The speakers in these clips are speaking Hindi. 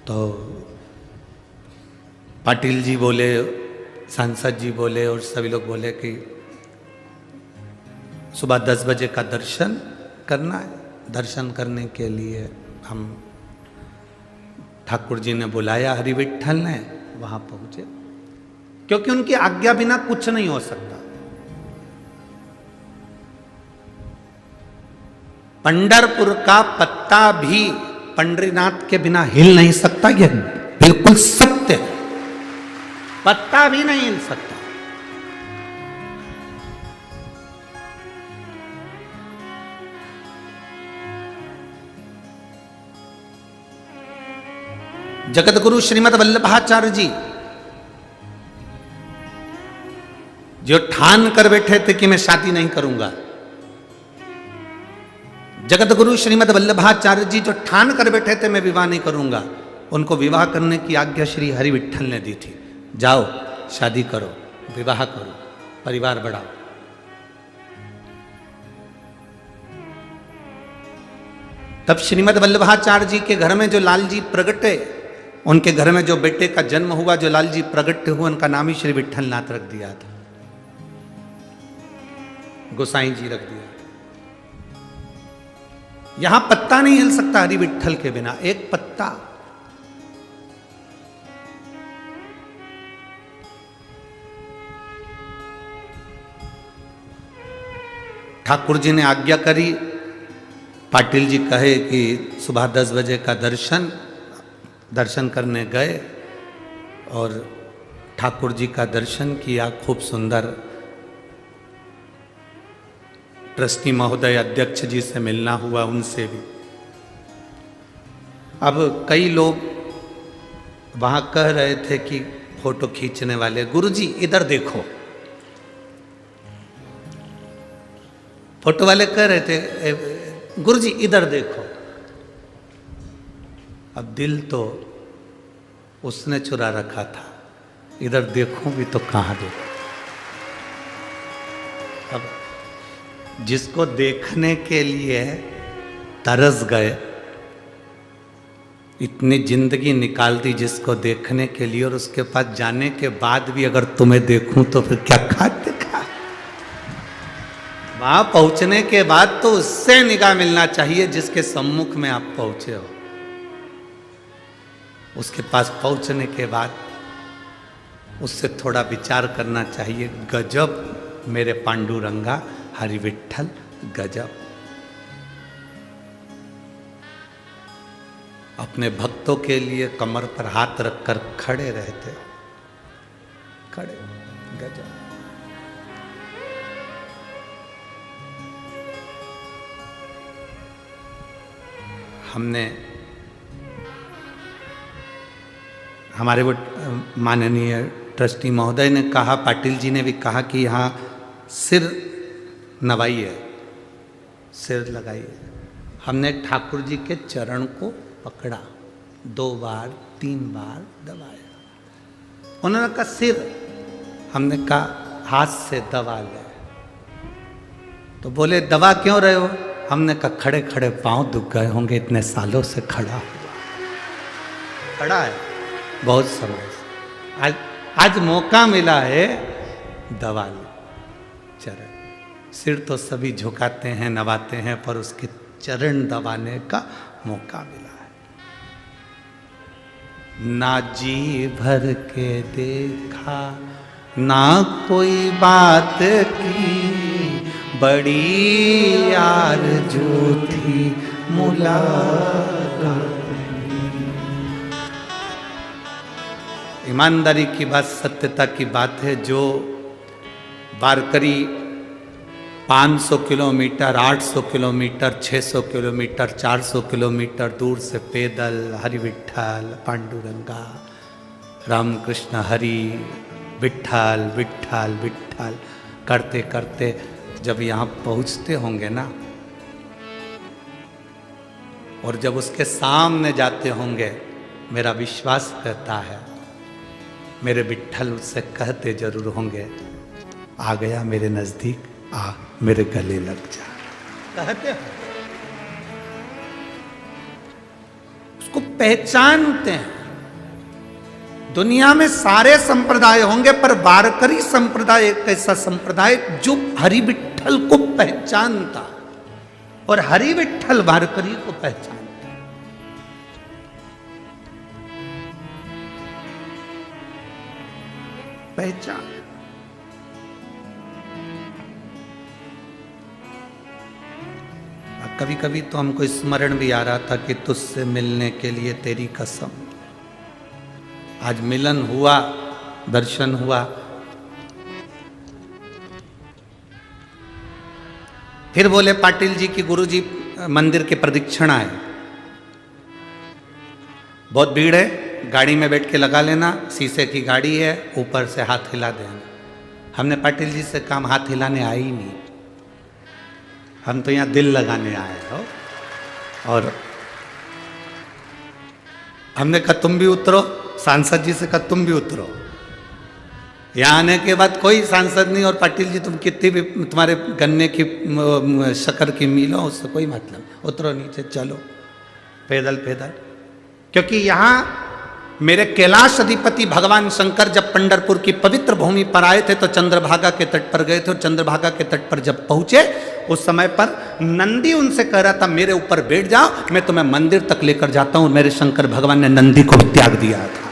तो पाटिल जी बोले, सांसद जी बोले और सभी लोग बोले कि सुबह 10 बजे का दर्शन करना है। दर्शन करने के लिए हम ठाकुर जी ने बुलाया, हरि विट्ठल ने, वहां पहुंचे, क्योंकि उनकी आज्ञा बिना कुछ नहीं हो सकता। पंढरपुर का पत्ता भी पंडरीनाथ के बिना हिल नहीं सकता, यह बिल्कुल सत्य है। पत्ता भी नहीं हिल सकता। जगत गुरु श्रीमद वल्लभाचार्य जी जो ठान कर बैठे थे कि मैं शादी नहीं करूंगा, जगत गुरु श्रीमद वल्लभाचार्य जी जो ठान कर बैठे थे मैं विवाह नहीं करूंगा, उनको विवाह करने की आज्ञा श्री हरि विट्ठल ने दी थी। जाओ शादी करो, विवाह करो, परिवार बढ़ाओ। तब श्रीमद वल्लभाचार्य जी के घर में जो लाल जी प्रगटे, उनके घर में जो बेटे का जन्म हुआ, जो लाल जी प्रगट हुए, उनका नाम ही श्री विट्ठल नाथ रख दिया था, गोसाई जी रख दिया। यहां पत्ता नहीं हिल सकता हरि विट्ठल के बिना, एक पत्ता। ठाकुर जी ने आज्ञा करी, पाटिल जी कहे कि सुबह 10 बजे का दर्शन करने गए और ठाकुर जी का दर्शन किया। खूब सुंदर। ट्रस्टी महोदय अध्यक्ष जी से मिलना हुआ, उनसे भी। अब कई लोग वहां कह रहे थे कि फोटो खींचने वाले, गुरुजी इधर देखो। फोटो वाले कह रहे थे गुरुजी इधर देखो। अब दिल तो उसने चुरा रखा था, इधर देखूं भी तो कहां देखूं। अब जिसको देखने के लिए तरस गए, इतनी जिंदगी निकाल दी जिसको देखने के लिए, और उसके पास जाने के बाद भी अगर तुम्हें देखूं तो फिर क्या खाते खा। वहां पहुंचने के बाद तो उससे निगाह मिलना चाहिए जिसके सम्मुख में आप पहुंचे हो। उसके पास पहुंचने के बाद उससे थोड़ा विचार करना चाहिए, गजब मेरे पांडुरंगा हरि विट्ठल, गजब। अपने भक्तों के लिए कमर पर हाथ रखकर खड़े रहते, खड़े, गजब। हमने, हमारे वो माननीय ट्रस्टी महोदय ने कहा, पाटिल जी ने भी कहा कि यहाँ सिर नवाइए, सिर लगाइए। हमने ठाकुर जी के चरण को पकड़ा, 2 बार 3 बार दबाया। उन्होंने कहा सिर, हमने कहा हाथ से दबा ले। तो बोले दबा क्यों रहे हो? हमने कहा खड़े खड़े पांव दुख गए होंगे, इतने सालों से खड़ा हुआ, खड़ा है बहुत समय से, आज मौका मिला है, दबा ले चरण। सिर तो सभी झुकाते हैं, नवाते हैं, पर उसके चरण दबाने का मौका मिला है। ना जी भर के देखा, ना कोई बात की, बड़ी आरज़ू थी मुलाकात। ईमानदारी की बात, सत्यता की बात है। जो वारकरी 500 किलोमीटर, 800 किलोमीटर, 600 किलोमीटर, 400 किलोमीटर दूर से पैदल हरि विट्ठल, पांडुरंगा, रामकृष्ण हरि, विट्ठल विट्ठल विट्ठल करते करते जब यहाँ पहुँचते होंगे ना, और जब उसके सामने जाते होंगे, मेरा विश्वास कहता है मेरे विट्ठल उससे कहते जरूर होंगे, आ गया मेरे नजदीक, आ मेरे गले लग जा, कहते हैं। उसको पहचानते हैं। दुनिया में सारे संप्रदाय होंगे, पर वारकरी संप्रदाय एक ऐसा संप्रदाय जो हरि विठ्ठल को पहचानता, और हरि विठ्ठल वारकरी को पहचानता। पहचान। कभी कभी तो हमको स्मरण भी आ रहा था कि तुझसे मिलने के लिए तेरी कसम। आज मिलन हुआ, दर्शन हुआ। फिर बोले पाटिल जी की गुरुजी मंदिर के प्रदक्षिणा है, बहुत भीड़ है, गाड़ी में बैठ के लगा लेना, शीशे की गाड़ी है, ऊपर से हाथ हिला देना। हमने पाटिल जी से काम हाथ हिलाने आए ही नहीं, हम तो यहाँ दिल लगाने आए हो। और हमने कहा तुम भी उतरो, सांसद जी से कहा तुम भी उतरो। यहाँ आने के बाद कोई सांसद नहीं, और पाटिल जी तुम कितनी भी तुम्हारे गन्ने की शक्कर की मिल हो, उससे कोई मतलब, उतरो नीचे, चलो पैदल पैदल। क्योंकि यहाँ मेरे कैलाश अधिपति भगवान शंकर जब पंढरपुर की पवित्र भूमि पर आए थे तो चंद्रभागा के तट पर गए थे, और चंद्रभागा के तट पर जब पहुंचे उस समय पर नंदी उनसे कह रहा था मेरे ऊपर बैठ जाओ, मैं तुम्हें मंदिर तक लेकर जाता हूं। मेरे शंकर भगवान ने नंदी को भी त्याग दिया था।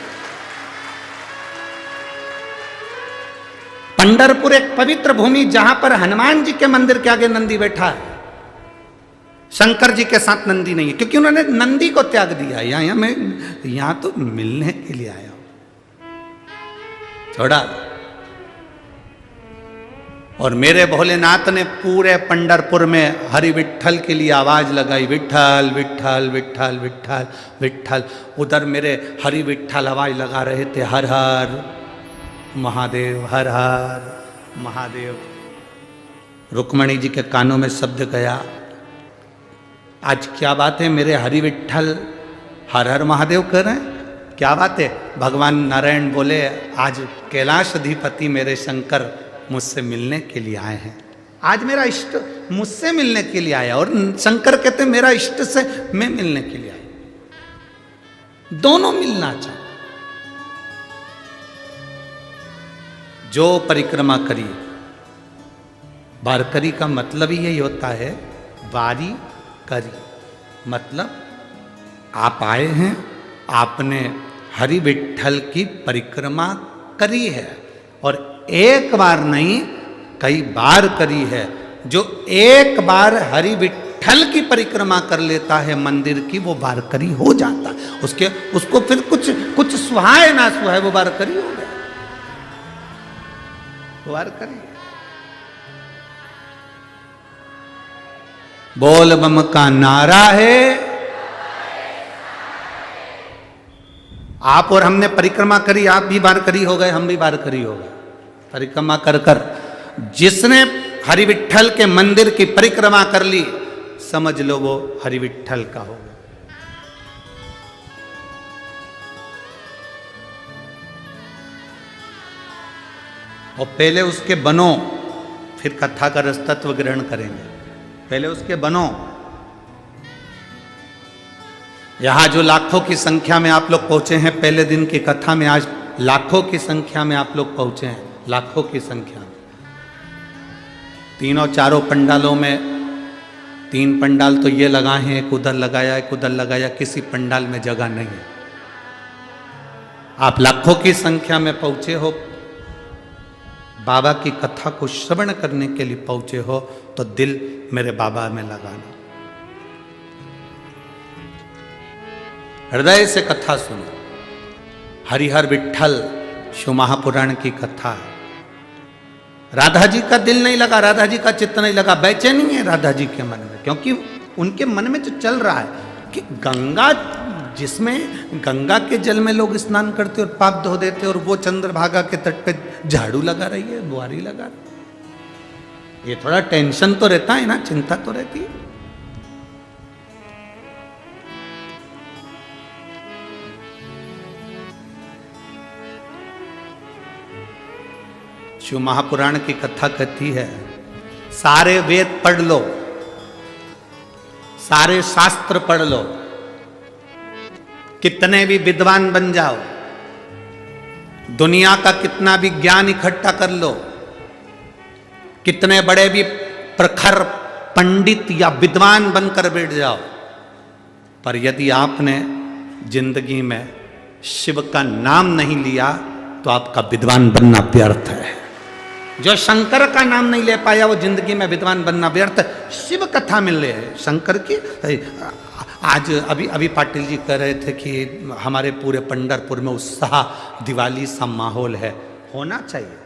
पंढरपुर एक पवित्र भूमि जहां पर हनुमान जी के मंदिर के आगे नंदी बैठा है, शंकर जी के साथ नंदी नहीं है, क्योंकि उन्होंने नंदी को त्याग दिया। यहाँ मैं यहाँ तो मिलने के लिए आया हूं, छोड़ा। और मेरे भोलेनाथ ने पूरे पंढरपुर में हरि विठ्ठल के लिए आवाज लगाई, विठ्ठल विठ्ठल विठ्ठल विठ्ठल विठ्ठल। उधर मेरे हरि विठ्ठल आवाज लगा रहे थे, हर हर महादेव, हर हर महादेव। रुक्मणी जी के कानों में शब्द गया, आज क्या बात है, मेरे हरि विठ्ठल हर हर महादेव कह रहे हैं, क्या बात है। भगवान नारायण बोले आज कैलाश अधिपति मेरे शंकर मुझसे मिलने के लिए आए हैं, आज मेरा इष्ट मुझसे मिलने के लिए आया। और शंकर कहते मेरा इष्ट से मैं मिलने के लिए आया, दोनों मिलना चाहते। जो परिक्रमा करी, वारकरी का मतलब ही यही होता है, वारी करी मतलब आप आए हैं, आपने हरि विठ्ठल की परिक्रमा करी है, और एक बार नहीं कई बार करी है। जो एक बार हरि विठ्ठल की परिक्रमा कर लेता है मंदिर की, वो वारकरी हो जाता है। उसको फिर कुछ सुहाए ना सुहाए, वो वारकरी हो गया, वारकरी। बोल बम का नारा है। आप और हमने परिक्रमा करी, आप भी वारकरी हो गए, हम भी वारकरी हो गए। परिक्रमा कर कर जिसने हरि विठ्ठल के मंदिर की परिक्रमा कर ली, समझ लो वो हरि विठ्ठल का हो गया। और पहले उसके बनो, फिर कथा का रसतत्व ग्रहण करेंगे। पहले उसके बनो। यहां जो लाखों की संख्या में आप लोग पहुंचे हैं पहले दिन की कथा में, आज लाखों की संख्या में आप लोग पहुंचे हैं, लाखों की संख्या में। तीनों चारों पंडालों में, 3 पंडाल तो ये लगाए हैं, एक उधर लगाया, एक उधर लगाया, किसी पंडाल में जगह नहीं है। आप लाखों की संख्या में पहुंचे हो, बाबा की कथा को श्रवण करने के लिए पहुंचे हो, तो दिल मेरे बाबा में लगाना, हृदय से कथा सुनो। हरिहर विठ्ठल शिव महापुराण की कथा है। राधा जी का दिल नहीं लगा, राधा जी का चित्त नहीं लगा, बेचैनी है राधा जी के मन में, क्योंकि उनके मन में जो चल रहा है कि गंगा, जिसमें गंगा के जल में लोग स्नान करते और पाप धो देते, और वो चंद्रभागा के तट पे झाड़ू लगा रही है, बुआरी लगा रही है। ये थोड़ा टेंशन तो रहता है ना, चिंता तो रहती है। शिव महापुराण की कथा कहती है, सारे वेद पढ़ लो, सारे शास्त्र पढ़ लो, कितने भी विद्वान बन जाओ, दुनिया का कितना भी ज्ञान इकट्ठा कर लो, कितने बड़े भी प्रखर पंडित या विद्वान बनकर बैठ जाओ, पर यदि आपने जिंदगी में शिव का नाम नहीं लिया तो आपका विद्वान बनना व्यर्थ है। जो शंकर का नाम नहीं ले पाया वो जिंदगी में विद्वान बनना व्यर्थ। शिव कथा मिल रही है शंकर की। आज अभी पाटिल जी कह रहे थे कि हमारे पूरे पंढरपुर में उत्साह, दिवाली सा माहौल है। होना चाहिए।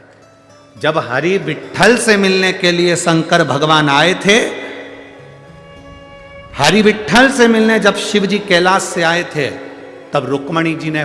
जब हरि विठ्ठल से मिलने के लिए शंकर भगवान आए थे, हरि विठ्ठल से मिलने जब शिव जी कैलाश से आए थे, तब रुक्मणी जी ने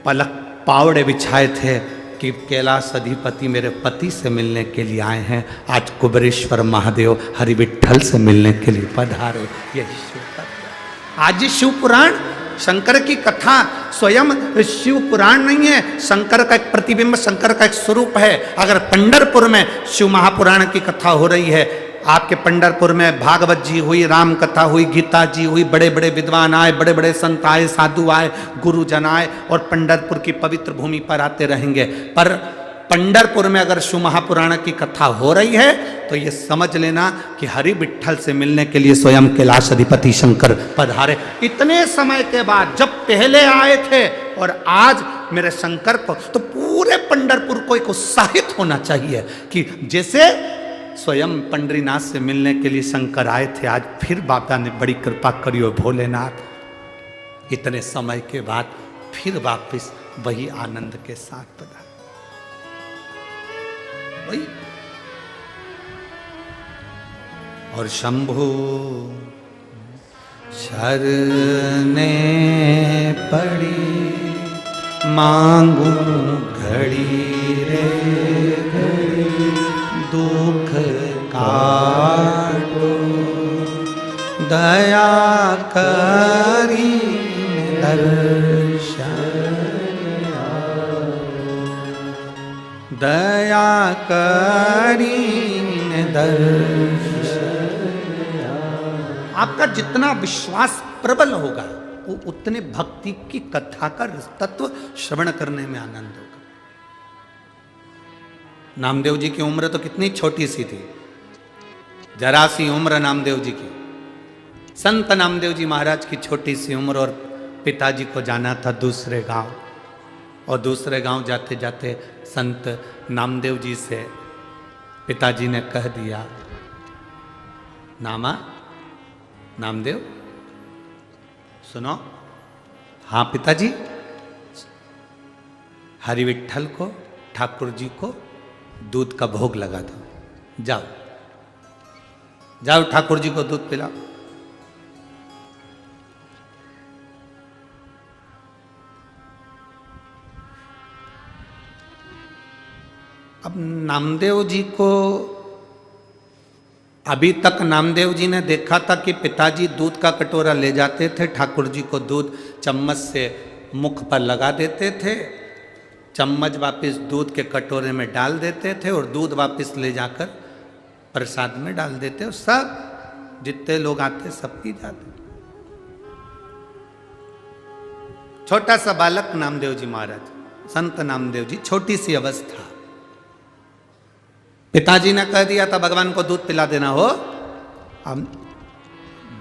पलक पावड़े बिछाए थे कि कैलाश अधिपति मेरे पति से मिलने के लिए आए हैं। आज कुबेरेश्वर महादेव हरि विठ्ठल से मिलने के लिए पधारे। यही शिव तत्व। आज शिव पुराण, शंकर की कथा स्वयं शिव पुराण नहीं है, शंकर का एक प्रतिबिंब, शंकर का एक स्वरूप है। अगर पंढरपुर में शिव महापुराण की कथा हो रही है, आपके पंढरपुर में भागवत जी हुई, राम कथा हुई, गीता जी हुई, बड़े बड़े विद्वान आए, बड़े बड़े संत आए, साधु आए, गुरुजन आए और पंढरपुर की पवित्र भूमि पर आते रहेंगे। पर पंढरपुर में अगर शिव महापुराण की कथा हो रही है तो ये समझ लेना कि हरि विठ्ठल से मिलने के लिए स्वयं कैलाश अधिपति शंकर पधारे। इतने समय के बाद जब पहले आए थे और आज मेरे शंकर को, तो पूरे पंढरपुर को एक उत्साहित होना चाहिए कि जैसे स्वयं पंडरीनाथ से मिलने के लिए शंकर आए थे, आज फिर बाबा ने बड़ी कृपा करी हो भोलेनाथ। इतने समय के बाद फिर वापस वही आनंद के साथ पधारे। वही और शंभु शरने पड़ी मांगू घड़ी रे घड़ी, दुख काटो दया करी दर्शन, दया करी दर्शन। आपका जितना विश्वास प्रबल होगा वो उतने भक्ति की कथा का तत्व श्रवण करने में आनंद होगा। नामदेव जी की उम्र तो कितनी छोटी सी थी, जरा सी उम्र नामदेव जी की। संत नामदेव जी महाराज की छोटी सी उम्र, और पिताजी को जाना था दूसरे गांव, और दूसरे गांव जाते जाते संत नामदेव जी से पिताजी ने कह दिया, नामदेव सुनो। हाँ पिताजी। हरि विठ्ठल को, ठाकुर जी को दूध का भोग लगा दो, जाओ जाओ ठाकुर जी को दूध पिलाओ। अब नामदेव जी को, अभी तक नामदेव जी ने देखा था कि पिताजी दूध का कटोरा ले जाते थे, ठाकुर जी को दूध चम्मच से मुख पर लगा देते थे, चम्मच वापस दूध के कटोरे में डाल देते थे और दूध वापस ले जाकर प्रसाद में डाल देते, और सब जितने लोग आते सब पी जाते। छोटा सा बालक नामदेव जी महाराज, संत नामदेव जी, छोटी सी अवस्था। पिताजी ने कह दिया था भगवान को दूध पिला देना हो, अब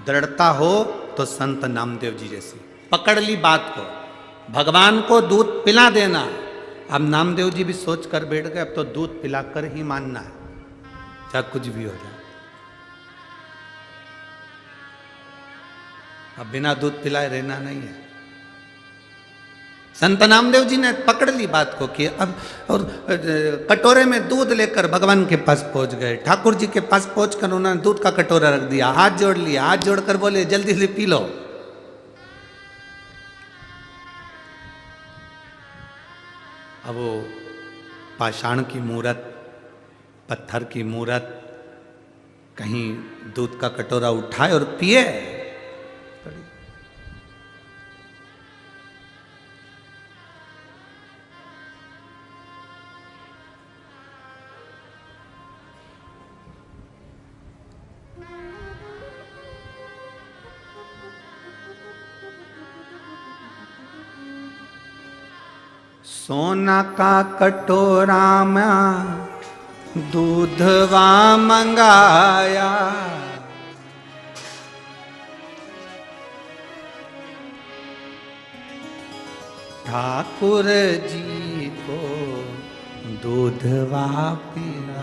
दृढ़ता हो तो संत नामदेव जी जैसी पकड़ ली बात को, भगवान को दूध पिला देना। अब नामदेव जी भी सोच कर बैठ गए, अब तो दूध पिलाकर ही मानना है, चाहे कुछ भी हो जाए। अब बिना दूध पिलाए रहना नहीं है। संत नामदेव जी ने पकड़ ली बात को कि अब, और कटोरे में दूध लेकर भगवान के पास पहुंच गए। ठाकुर जी के पास पहुंचकर उन्होंने दूध का कटोरा रख दिया, हाथ जोड़ लिया, हाथ जोड़कर बोले जल्दी से पी लो। अब वो पाषाण की मूरत, पत्थर की मूरत, कहीं दूध का कटोरा उठाए और पिए। सोना का कटोरा में दूधवा मंगाया, ठाकुर जी को दूधवा पिलाया।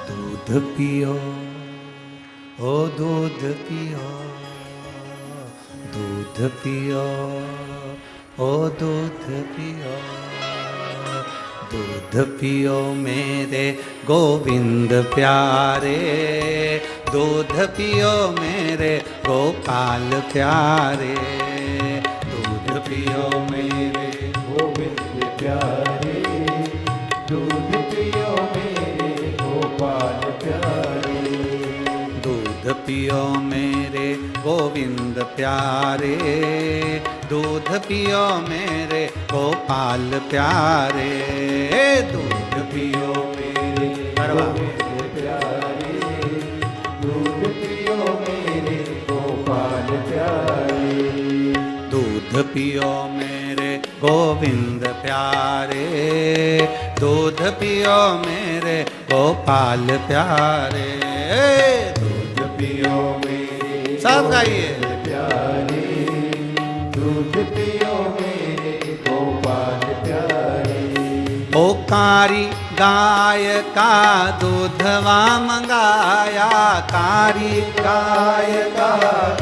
दूध पियो, ओ दूध पियो, दूध पियो, ओ दूध पियो, दूध पियो मेरे गोविंद प्यारे, दूध पियो मेरे गोपाल प्यारे, दूध पियो मेरे गोविंद प्यारे, दूध पियो मेरे गोपाल प्यारे, दूध पियो मेरे गोविंद प्यारे, दूध पियो मेरे गोपाल प्यारे, दूध पियो मेरे गोविंद प्यारे, दूध पियो मेरे गोपाल प्यारे, दूध पियो मेरे गोविंद प्यारे, दूध पियो मेरे गोपाल प्यारे, दूध पियो मेरे सब गाइए प्यारे, दूध पियो मेरे गोपाल प्यारे, ओ कारी गाय का दूधवा मंगाया, कारी गाय का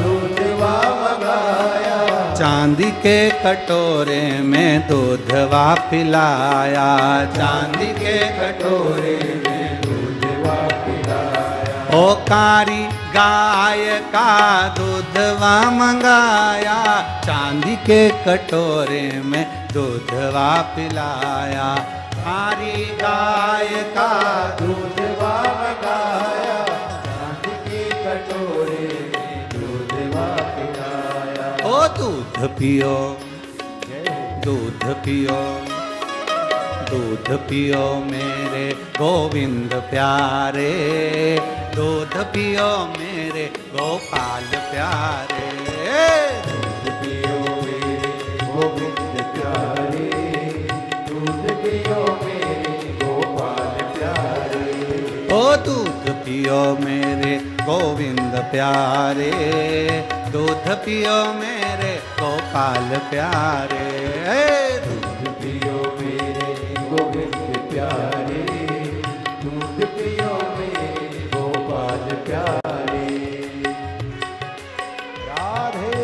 दूधवा मंगाया, चांदी के कटोरे में दूधवा पिलाया, चांदी के कटोरे में दूधवा पिलाया, ओ कारी गाय का दूधवा मंगाया, चांदी के कटोरे में दूधवा पिलाया, कारी गाय का दूधवा मंगाया, चांदी के कटोरे में दूधवा पिलाया, ओ दूध पियो, दूध पियो, दूध पियो मेरे गोविंद प्यारे, दूध पियो मेरे गोपाल प्यारे, दूध पियो मेरे गोविंद प्यारे, दूध पियो मेरे गोपाल प्यारे, ओ दूध पियो मेरे गोविंद प्यारे, दूध पियो मेरे गोपाल प्यारे, दूध पियो मेरे गोविंद प्यारे, दूध पियो मेरे गोपाल प्यारे, राधे।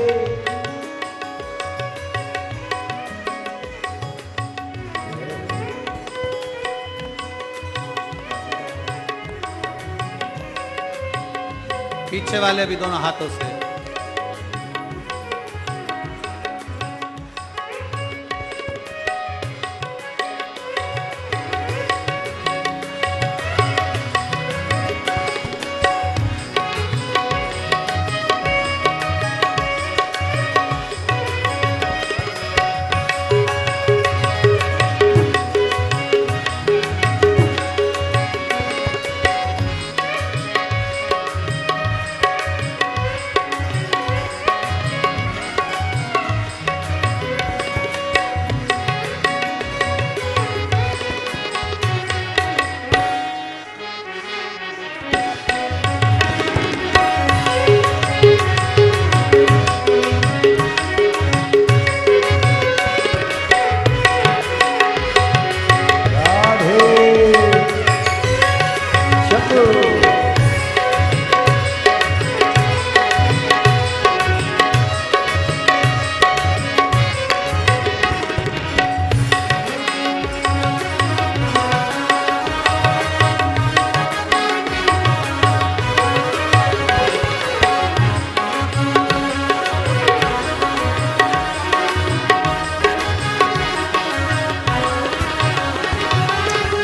पीछे वाले भी दोनों हाथों से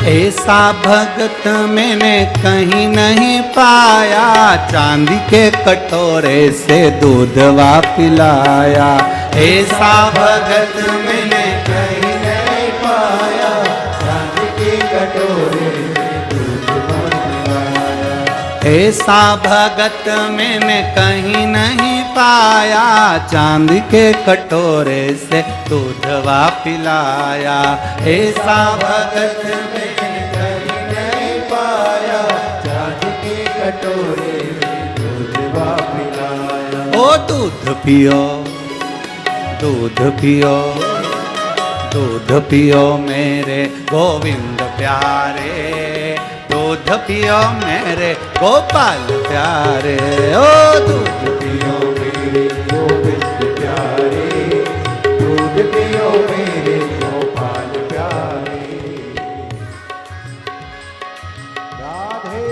ऐसा भगत मैंने कहीं नहीं पाया, चांदी के कटोरे से दूधवा पिलाया। ऐसा भगत मैंने कहीं नहीं पाया, चांदी के कटोरे ऐसा भगत मैंने कहीं नहीं पाया, चांद के कटोरे से दूधवा पिलाया। ऐसा भगत मैंने कहीं नहीं पाया, चांद के कटोरे में दूधवा पिलाया। ओ दूध पियो, दूध पियो, दूध पियो मेरे गोविंद प्यारे, दूध पियो मेरे गोपाल प्यारे। ओ दूध पियो मेरे गोविंद प्यारे, दूध पियो मेरे गोपाल प्यारे। राधे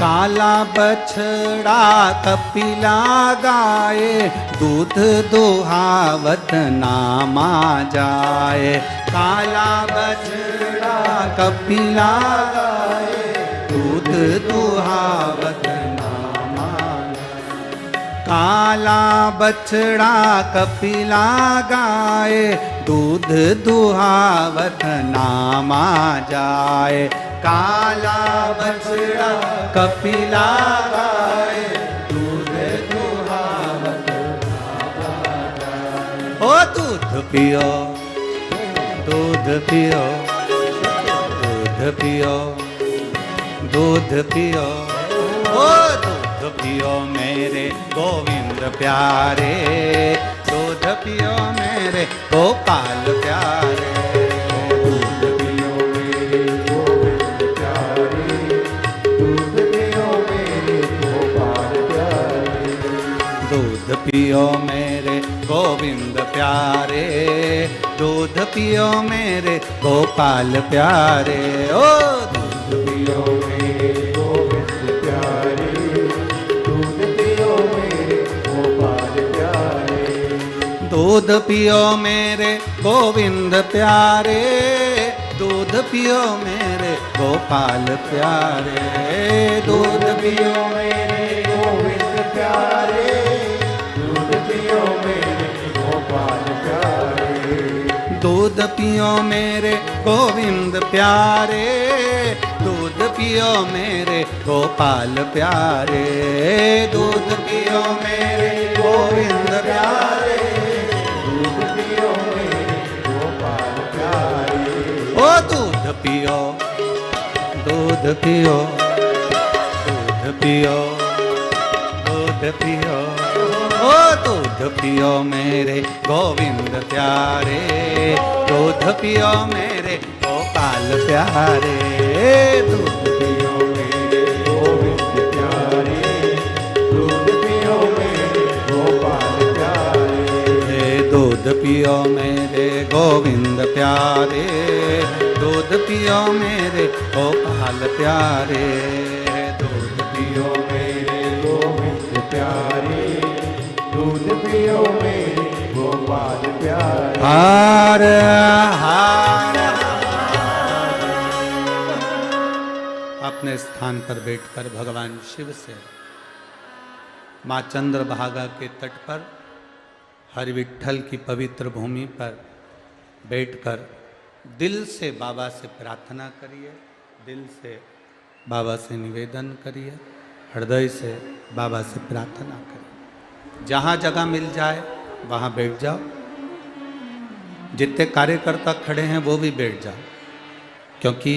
काला बछड़ा कपिला गाए, दूध दुहावत नामा जाए। काला बछड़ा कपिला गाए, दूध दुहावत नामा जाए। काला बछड़ा कपिला गाए, दूध दुहावत नामा जाए। काला बछड़ा कपिला गाए, दूध दुहावत नामा जाए। ओ दूध पियो, दूध पियो, दूध पियो, दूध पियो, ओ दूध पियो मेरे गोविंद प्यारे, दूध पियो मेरे गोपाल प्यारे। दूध पियो मेरे गोविंद प्यारे, दूध पियो मेरे गोपाल प्यारे। दूध पियो मेरे गोविंद प्यारे, दूध पियो मेरे गोपाल प्यारे। ओ दूध पियो मेरे गोविंद प्यारे, दूध पियो मेरे गोपाल प्यारे। दूध पियो मेरे गोविंद प्यारे, दूध पियो मेरे गोपाल प्यारे। दूध पियो मेरे गोविंद प्यारे, दूध पियो मेरे गोपाल प्यारे। दूध पियो मेरे गोविंद प्यारे, दूध पियो मेरे गोपाल प्यारे। दूध पियो मेरे गोविंद प्यारे, दूध पियो मेरे गोपाल प्यारे। ओ दूध पियो, दूध पियो, दूध पियो, दूध पियो, ओ दूध दूध पियो मेरे गोविंद प्यारे, दूध पियो मेरे गोपाल प्यारे, दूध पियो मेरे गोविंद प्यारे, दूध पियो मेरे गोपाल प्यारे, दूध पियो मेरे गोविंद प्यारे, दूध पियो मेरे गोपाल प्यारे, दूध पियो मेरे गोविंद प्यारे, दूध पियो मेरे गोपाल प्यारे। हर हर अपने स्थान पर बैठकर भगवान शिव से माँ चंद्रभागा के तट पर हरि विट्ठल की पवित्र भूमि पर बैठकर दिल से बाबा से प्रार्थना करिए, दिल से बाबा से निवेदन करिए, हृदय से बाबा से प्रार्थना करिए। जहाँ जगह मिल जाए वहाँ बैठ जाओ, जितने कार्यकर्ता खड़े हैं वो भी बैठ जाओ, क्योंकि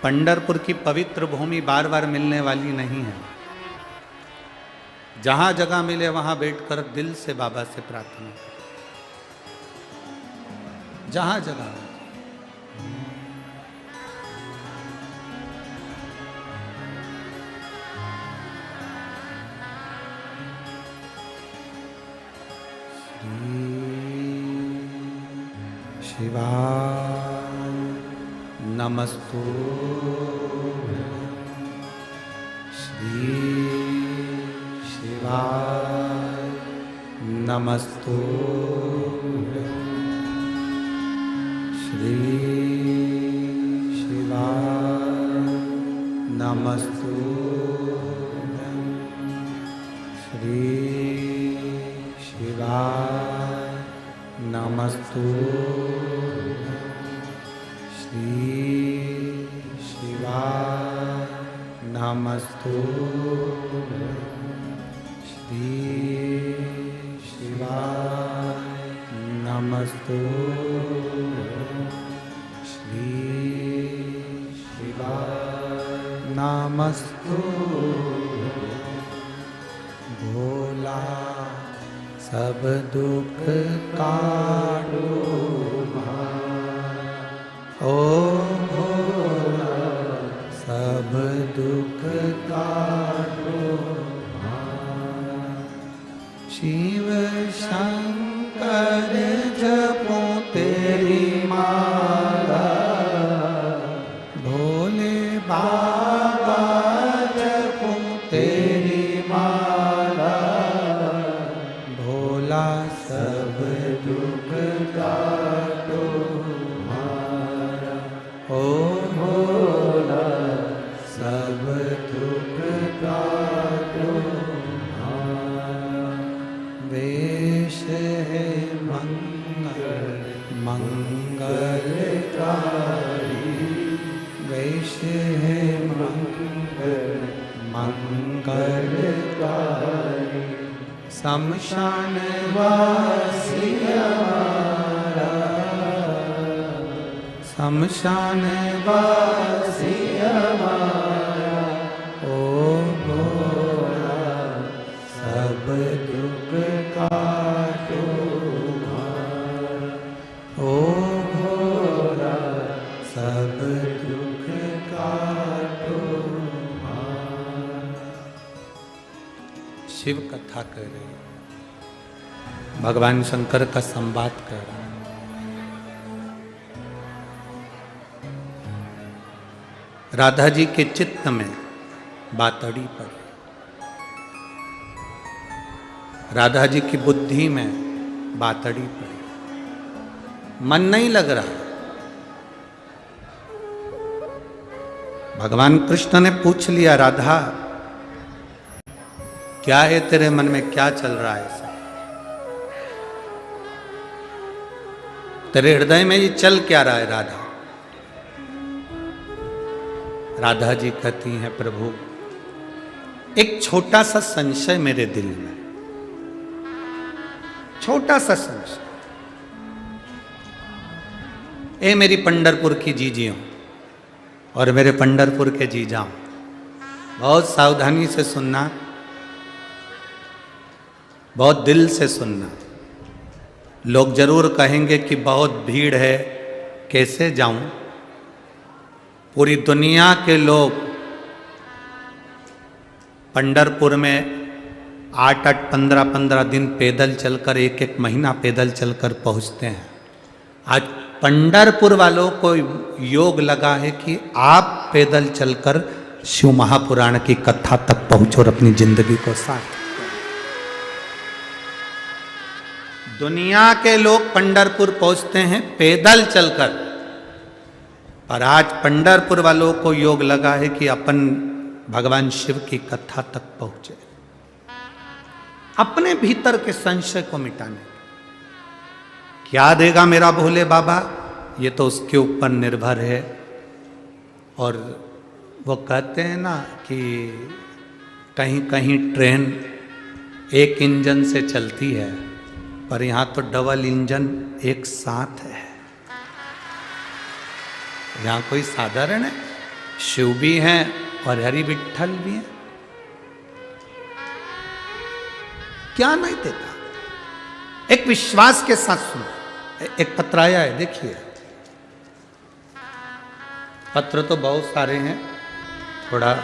पंढरपुर की पवित्र भूमि बार बार मिलने वाली नहीं है। जहाँ जगह मिले वहाँ बैठकर दिल से बाबा से प्रार्थना करें, जहाँ जगह मिले। शिवाय नमस्तुभ्यं, श्री शिवाय नमस्तुभ्यं, श्री शिवाय नमस्तुभ्यं, श्री शिवाय नमस्तुभ्यं, श्री शिवाय नमस्तुभ्यं, श्री शिवाय नमस्तुभ्यं, श्री शिवाय नमस्तुभ्यं। भोला सब दुख काटो ओ भोला, सब दुख काटो शिव शंकर जपो तेरी माला, भोले बाबा जपो तेरी माला, भोला सब दुख काटो ओ भोला, सब दुख काटो। वेश है मंगल मंगलकारी, वेश है मंगल मंगलकारी, शमशान वासी हमारा, शमशान वासी हमारा ओ भोला, सब दुख काटो ओ भोला, सब दुख काटो। शिव कथा कर रहे हैं, भगवान शंकर का संवाद कर रहा है। राधा जी के चित्त में बातड़ी पड़ी, राधा जी की बुद्धि में बातड़ी पड़ी, मन नहीं लग रहा। भगवान कृष्ण ने पूछ लिया, राधा क्या है तेरे मन में, क्या चल रहा है ऐसा, तेरे हृदय में ये चल क्या रहा है राधा। राधा जी कहती हैं, प्रभु एक छोटा सा संशय मेरे दिल में, छोटा सा संशय। ए मेरी पंढरपुर की जीजियों और मेरे पंढरपुर के जीजाओं, बहुत सावधानी से सुनना। बहुत दिल से सुनना। लोग जरूर कहेंगे कि बहुत भीड़ है, कैसे जाऊं। पूरी दुनिया के लोग पंढरपुर में 8-8, 15-15 दिन पैदल चलकर, 1-1 महीना पैदल चलकर पहुंचते हैं। आज पंढरपुर वालों को योग लगा है कि आप पैदल चलकर शिव महापुराण की कथा तक पहुंचो और अपनी जिंदगी को साथ। दुनिया के लोग पंढरपुर पहुंचते हैं पैदल चलकर, पर आज पंढरपुर वालों को योग लगा है कि अपन भगवान शिव की कथा तक पहुंचे, अपने भीतर के संशय को मिटाने। क्या देगा मेरा भोले बाबा, ये तो उसके ऊपर निर्भर है। और वो कहते हैं ना कि कहीं कहीं ट्रेन एक इंजन से चलती है, पर यहाँ तो डबल इंजन एक साथ है। यहाँ कोई साधारण है, शिव भी हैं और हरि विठ्ठल भी हैं। क्या नहीं देता, एक विश्वास के साथ सुनो। एक पत्र आया है, देखिए। पत्र तो बहुत सारे हैं, थोड़ा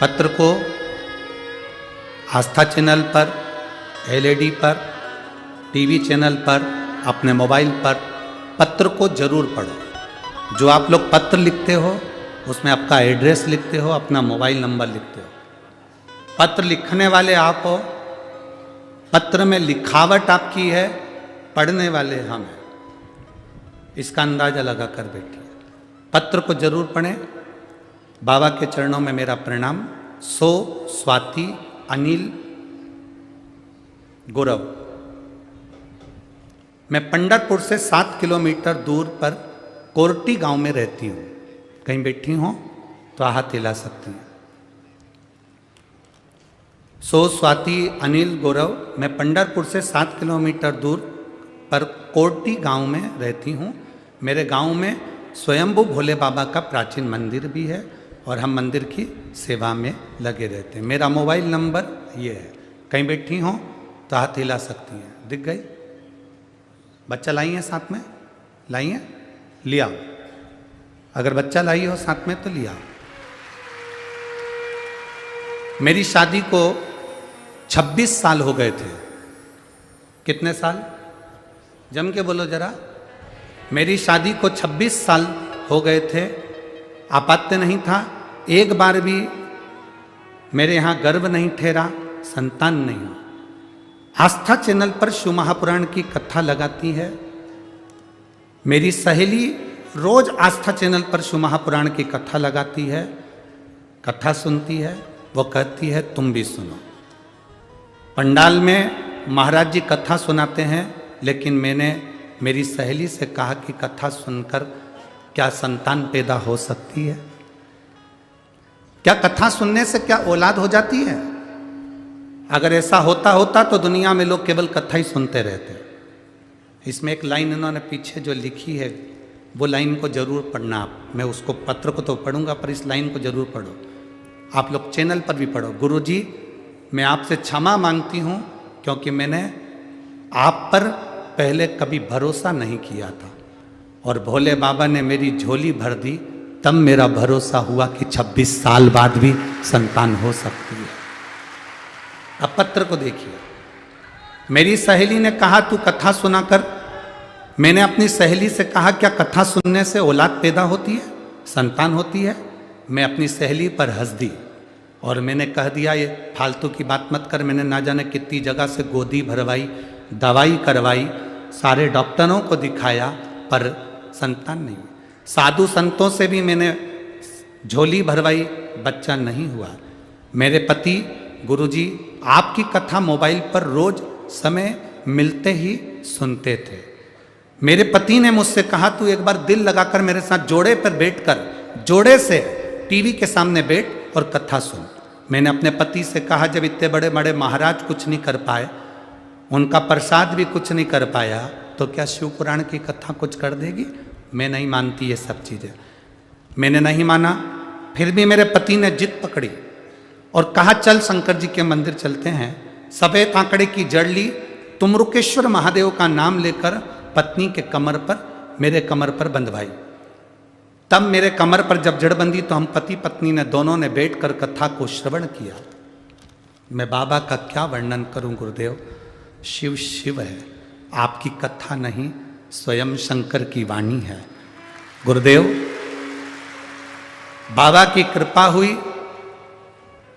पत्र को आस्था चैनल पर, एलईडी पर, टीवी चैनल पर, अपने मोबाइल पर पत्र को जरूर पढ़ो। जो आप लोग पत्र लिखते हो उसमें आपका एड्रेस लिखते हो, अपना मोबाइल नंबर लिखते हो। पत्र लिखने वाले आप हो, पत्र में लिखावट आपकी है, पढ़ने वाले हम हैं। इसका अंदाजा लगा कर बैठिए। पत्र को जरूर पढ़ें। बाबा के चरणों में मेरा प्रणाम। सो स्वाति अनिल गौरव। मैं पंढरपुर से 7 किलोमीटर दूर पर कोरटी गांव में रहती हूँ। कहीं बैठी हो तो हाथ हिला सकती हैं। सो स्वाति अनिल गौरव। मैं पंढरपुर से 7 किलोमीटर दूर पर कोरटी गांव में रहती हूँ। मेरे गांव में स्वयंभू भोले बाबा का प्राचीन मंदिर भी है और हम मंदिर की सेवा में लगे रहते हैं। मेरा मोबाइल नंबर ये है। कहीं बैठी हो तो हाथ हिला सकती हैं। दिख गई? बच्चा लाई है साथ में? लाई है? लिया। अगर बच्चा लाई हो साथ में तो लिया। मेरी शादी को 26 साल हो गए थे। कितने साल? जम के बोलो जरा। मेरी शादी को 26 साल हो गए थे। आपात्य नहीं था, एक बार भी मेरे यहाँ गर्भ नहीं ठहरा, संतान नहीं। आस्था चैनल पर शिव महापुराण की कथा लगाती है। मेरी सहेली रोज आस्था चैनल पर शिव महापुराण की कथा लगाती है, कथा सुनती है। वो कहती है तुम भी सुनो। पंडाल में महाराज जी कथा सुनाते हैं, लेकिन मैंने मेरी सहेली से कहा कि कथा सुनकर क्या संतान पैदा हो सकती है? क्या कथा सुनने से क्या औलाद हो जाती है? अगर ऐसा होता तो दुनिया में लोग केवल कथा ही सुनते रहते। इसमें एक लाइन इन्होंने पीछे जो लिखी है, वो लाइन को जरूर पढ़ना आप। मैं उसको पत्र को तो पढ़ूंगा, पर इस लाइन को जरूर पढ़ो। आप लोग चैनल पर भी पढ़ो। गुरुजी, मैं आपसे क्षमा मांगती हूँ क्योंकि मैंने आप पर पहले कभी भरोसा नहीं किया था और भोले बाबा ने मेरी झोली भर दी, तब मेरा भरोसा हुआ कि 26 साल बाद भी संतान हो सकती है। अब पत्र को देखिए। मेरी सहेली ने कहा तू कथा सुना कर। मैंने अपनी सहेली से कहा क्या कथा सुनने से औलाद पैदा होती है, संतान होती है? मैं अपनी सहेली पर हंस दी और मैंने कह दिया ये फालतू की बात मत कर। मैंने ना जाने कितनी जगह से गोदी भरवाई, दवाई करवाई, सारे डॉक्टरों को दिखाया, पर संतान नहीं। साधु संतों से भी मैंने झोली भरवाई, बच्चा नहीं हुआ। मेरे पति गुरुजी आपकी कथा मोबाइल पर रोज समय मिलते ही सुनते थे। मेरे पति ने मुझसे कहा तू एक बार दिल लगाकर मेरे साथ जोड़े पर बैठकर, जोड़े से टीवी के सामने बैठ और कथा सुन। मैंने अपने पति से कहा जब इतने बड़े बड़े महाराज कुछ नहीं कर पाए उनका प्रसाद भी कुछ नहीं कर पाया, तो क्या शिव पुराण की कथा कुछ कर देगी? मैं नहीं मानती ये सब चीज़ें। मैंने नहीं माना, फिर भी मेरे पति ने जिद पकड़ी और कहा चल शंकर जी के मंदिर चलते हैं। सफेद आंकड़े की जड़ ली, तुमरुकेश्वर महादेव का नाम लेकर पत्नी के कमर पर, मेरे कमर पर बंधवाई। तब मेरे कमर पर जब जड़ बंधी तो हम पति पत्नी ने दोनों ने बैठकर कथा को श्रवण किया। मैं बाबा का क्या वर्णन करूं गुरुदेव, शिव शिव है, आपकी कथा नहीं, स्वयं शंकर की वाणी है। गुरुदेव, बाबा की कृपा हुई।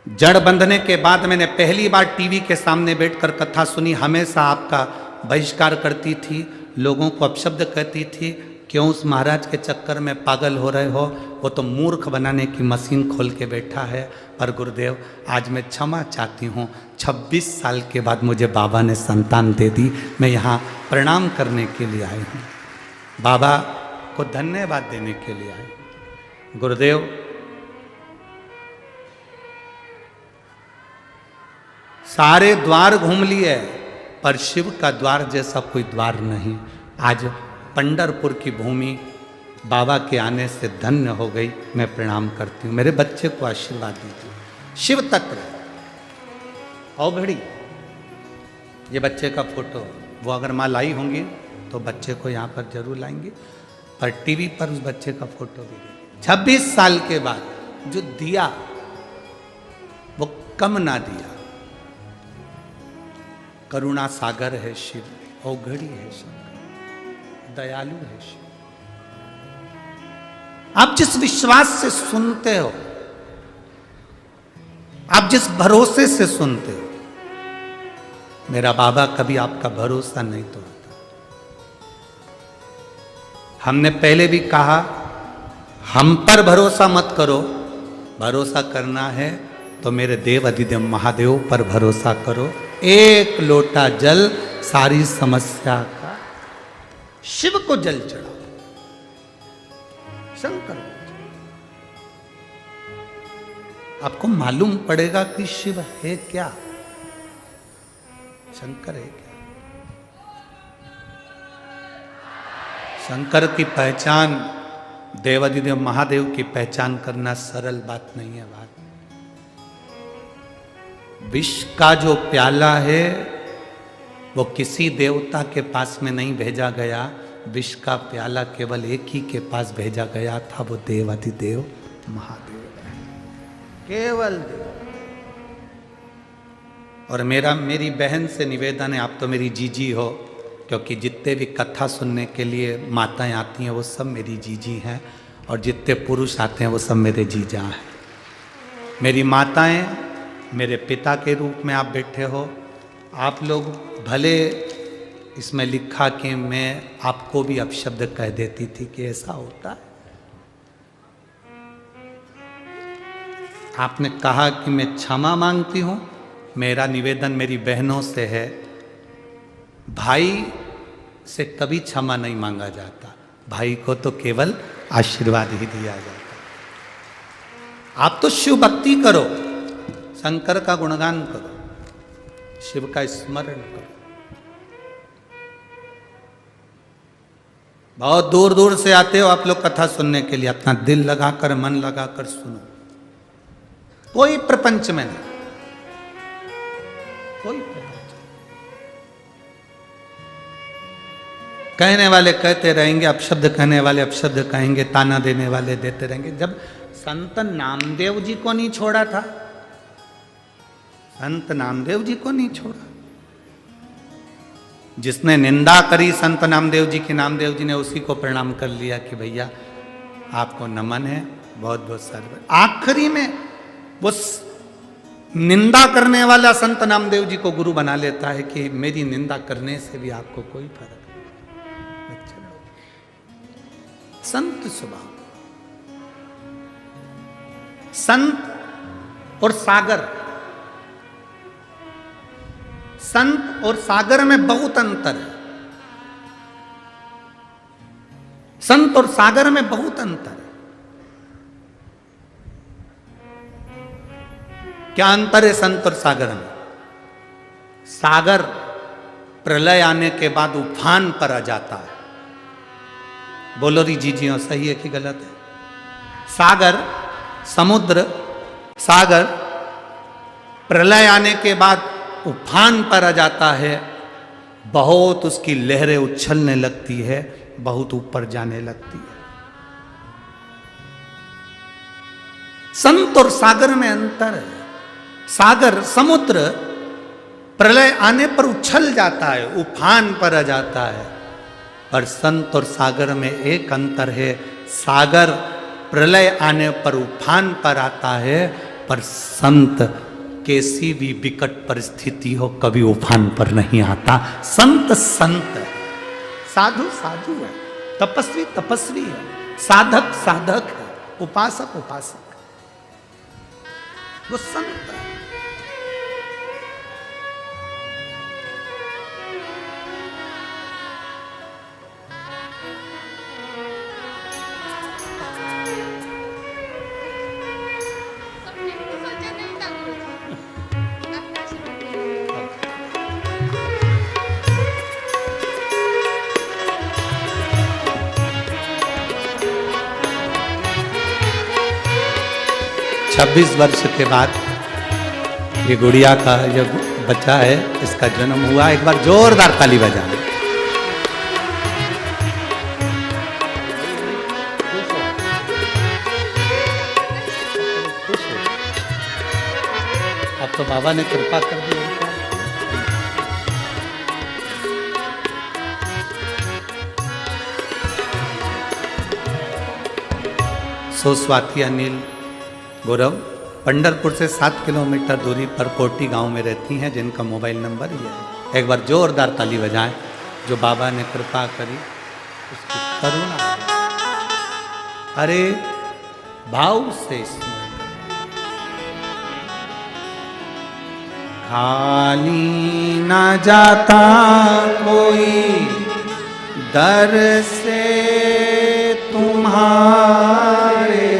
जड़ बंधने के बाद मैंने पहली बार टीवी के सामने बैठकर कथा सुनी। हमेशा आपका बहिष्कार करती थी, लोगों को अपशब्द कहती थी, क्यों उस महाराज के चक्कर में पागल हो रहे हो, वो तो मूर्ख बनाने की मशीन खोल के बैठा है। पर गुरुदेव, आज मैं क्षमा चाहती हूँ। 26 साल के बाद मुझे बाबा ने संतान दे दी। मैं यहाँ प्रणाम करने के लिए आई हूँ, बाबा को धन्यवाद देने के लिए आई हूँ। गुरुदेव, सारे द्वार घूम लिए, पर शिव का द्वार जैसा कोई द्वार नहीं। आज पंढरपुर की भूमि बाबा के आने से धन्य हो गई। मैं प्रणाम करती हूँ। मेरे बच्चे को आशीर्वाद दीजिए। शिव तत्व और घड़ी, ये बच्चे का फोटो, वो अगर माँ लाई होंगी तो बच्चे को यहाँ पर जरूर लाएंगे, पर टीवी पर उस बच्चे का फोटो भी देंगे। 26 साल के बाद जो दिया वो कम ना दिया। करुणा सागर है शिव, औघड़ी है शंकर, दयालु है शिव। आप जिस विश्वास से सुनते हो, आप जिस भरोसे से सुनते हो, मेरा बाबा कभी आपका भरोसा नहीं तोड़ता। हमने पहले भी कहा, हम पर भरोसा मत करो, भरोसा करना है तो मेरे देव अधिदेव महादेव पर भरोसा करो। एक लोटा जल सारी समस्या का, शिव को जल चढ़ाओ, शंकर को। आपको मालूम पड़ेगा कि शिव है क्या, शंकर है क्या। शंकर की पहचान, देवाधिदेव महादेव की पहचान करना सरल बात नहीं है। बात विष का जो प्याला है वो किसी देवता के पास में नहीं भेजा गया। विष का प्याला केवल एक ही के पास भेजा गया था, वो देवाधिदेव महादेव, केवल देव। और मेरी बहन से निवेदन है, आप तो मेरी जीजी हो, क्योंकि जितने भी कथा सुनने के लिए माताएं आती हैं वो सब मेरी जीजी हैं, और जितने पुरुष आते हैं वो सब मेरे जीजा हैं। मेरी माताएं मेरे पिता के रूप में आप बैठे हो। आप लोग भले इसमें लिखा कि मैं आपको भी अपशब्द कह देती थी कि ऐसा होता है। आपने कहा कि मैं क्षमा मांगती हूं। मेरा निवेदन मेरी बहनों से है, भाई से कभी क्षमा नहीं मांगा जाता, भाई को तो केवल आशीर्वाद ही दिया जाता। आप तो शिव भक्ति करो, शंकर का गुणगान करो, शिव का स्मरण करो। बहुत दूर दूर से आते हो आप लोग कथा सुनने के लिए, अपना दिल लगाकर मन लगाकर सुनो। कोई प्रपंच में नहीं, कोई प्रपंच। कहने वाले कहते रहेंगे, अपशब्द कहने वाले अपशब्द कहेंगे, ताना देने वाले देते रहेंगे। जब संत नामदेव जी को नहीं छोड़ा था, संत नामदेव जी को नहीं छोड़ा। जिसने निंदा करी संत नामदेव जी की, नामदेव जी ने उसी को प्रणाम कर लिया कि भैया आपको नमन है, बहुत बहुत सारे। आखिरी में वो निंदा करने वाला संत नामदेव जी को गुरु बना लेता है कि मेरी निंदा करने से भी आपको कोई फर्क नहीं। संत स्वभाव, संत और सागर, संत और सागर में बहुत अंतर है। संत और सागर में बहुत अंतर है। क्या अंतर है संत और सागर में? सागर प्रलय आने के बाद उफान पर आ जाता है। बोलो री जी और सही है कि गलत है? सागर, समुद्र, सागर प्रलय आने के बाद उफान पर आ जाता है, बहुत उसकी लहरें उछलने लगती है, बहुत ऊपर जाने लगती है। संत और सागर में अंतर है। सागर, समुद्र प्रलय आने पर उछल जाता है, उफान पर आ जाता है, पर संत और सागर में एक अंतर है। सागर प्रलय आने पर उफान पर आता है, पर संत कैसी भी विकट परिस्थिति हो कभी उफान पर नहीं आता। संत संत है, साधु साधु है, तपस्वी तपस्वी है, साधक साधक है, उपासक उपासक है, वो संत है। छब्बीस वर्ष के बाद ये गुड़िया का जो बच्चा है इसका जन्म हुआ। एक बार जोरदार ताली बजाना। अब तो बाबा ने कृपा कर दी। स्वाति अनिल गौरव पंढरपुर से 7 किलोमीटर दूरी पर कोटी गांव में रहती हैं, जिनका मोबाइल नंबर ये है। एक बार जोरदार ताली बजाएं। जो बाबा ने कृपा करी उसकी करुणा। अरे भाव से इसमें खाली ना जाता कोई दर से तुम्हारे,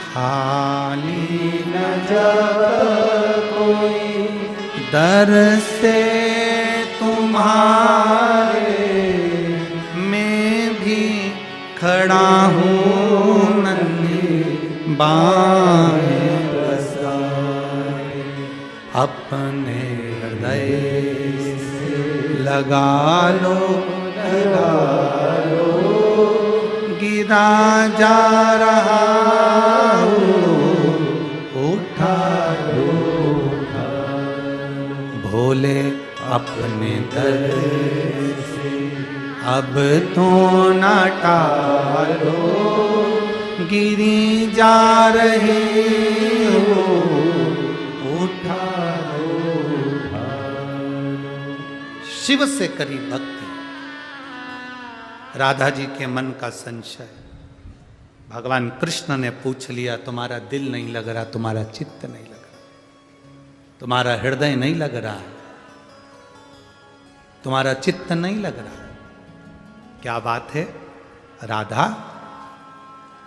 खाली न जाता कोई दर से तुम्हारे, मैं भी खड़ा हूँ नन्ही बाहें पसारे, अपने हृदय से लगा लो गिरा जा रहा हूँ, उठा लो भोले अपने दर से, अब तो न टालो गिरी जा रही हो, उठा लो। शिव से करी भक्ति। राधा जी के मन का संशय भगवान कृष्ण ने पूछ लिया, तुम्हारा दिल नहीं लग रहा, तुम्हारा चित्त नहीं लग रहा, तुम्हारा हृदय नहीं लग रहा, तुम्हारा चित्त नहीं लग रहा। क्या बात है राधा,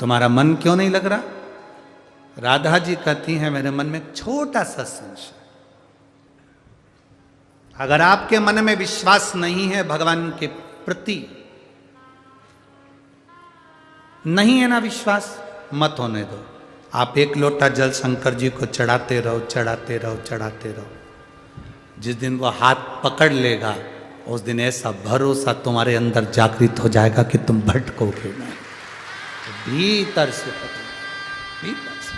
तुम्हारा मन क्यों नहीं लग रहा? राधा जी कहती हैं, मेरे मन में छोटा सा संशय। अगर आपके मन में विश्वास नहीं है भगवान के प्रति, नहीं है ना विश्वास, मत होने दो। आप एक लोटा जल शंकर जी को चढ़ाते रहो, चढ़ाते रहो, चढ़ाते रहो। जिस दिन वो हाथ पकड़ लेगा उस दिन ऐसा भरोसा तुम्हारे अंदर जागृत हो जाएगा कि तुम भटकोगे नहीं। तो भीतर से पकड़ो, भीतर से।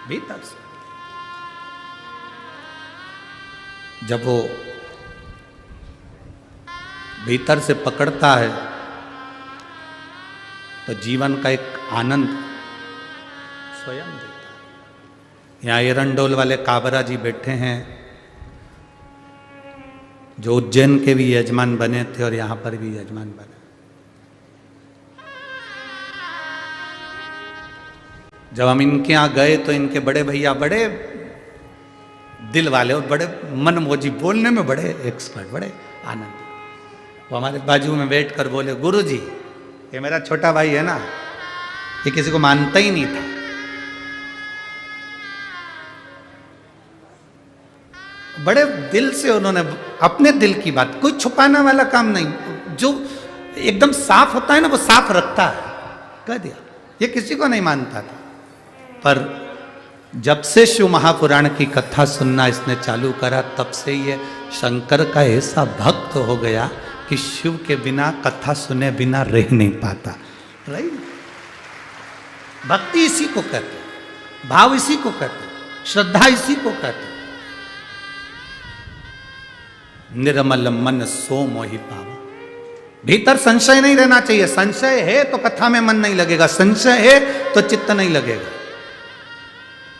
भीतर से जब वो भीतर से पकड़ता है तो जीवन का एक आनंद स्वयं देता है। यहाँ एरंडोल वाले काबरा जी बैठे हैं, जो उज्जैन के भी यजमान बने थे और यहाँ पर भी यजमान बने। जब हम इनके यहाँ गए तो इनके बड़े भैया बड़े दिल वाले और बड़े मनमोजी, बोलने में बड़े एक्सपर्ट, बड़े आनंद। वो हमारे बाजू में बैठ कर बोले, गुरुजी ये मेरा छोटा भाई है ना, ये किसी को मानता ही नहीं था, बड़े दिल से उन्होंने अपने दिल की बात, कोई छुपाने वाला काम नहीं, जो एकदम साफ होता है ना वो साफ रखता है, कह दिया। ये किसी को नहीं मानता था, पर जब से शिव महापुराण की कथा सुनना इसने चालू करा तब से ये शंकर का ऐसा भक्त हो गया कि शिव के बिना, कथा सुने बिना रह नहीं पाता। राइट, भक्ति इसी को कहते, भाव इसी को कहते, श्रद्धा इसी को कहते। निर्मल मन सो मोहि पावा, भीतर संशय नहीं रहना चाहिए। संशय है तो कथा में मन नहीं लगेगा, संशय है तो चित्त नहीं लगेगा।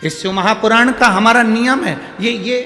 इस शिव महापुराण का हमारा नियम है, ये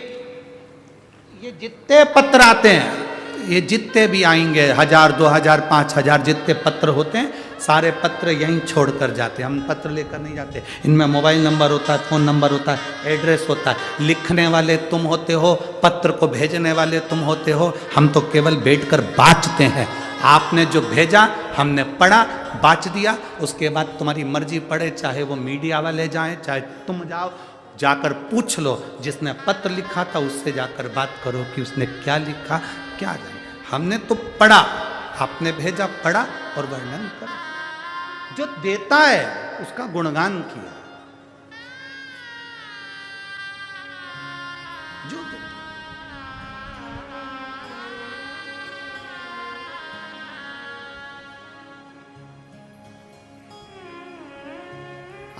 जितने पत्र आते हैं, ये जितने भी आएंगे 1000, 2000, 5000 जितने पत्र होते हैं, सारे पत्र यहीं छोड़कर जाते हैं। हम पत्र लेकर नहीं जाते, इनमें मोबाइल नंबर होता है, फ़ोन नंबर होता है, एड्रेस होता है। लिखने वाले तुम होते हो, पत्र को भेजने वाले तुम होते हो, हम तो केवल बैठकर बाँचते हैं। आपने जो भेजा हमने पढ़ा, बाँच दिया, उसके बाद तुम्हारी मर्जी पड़े, चाहे वो मीडिया वाले जाएं, चाहे तुम जाओ, जाकर पूछ लो। जिसने पत्र लिखा था उससे जाकर बात करो कि उसने क्या लिखा, क्या जाने। हमने तो पढ़ा, आपने भेजा, पढ़ा और वर्णन करो। जो देता है उसका गुणगान किया, जो देता।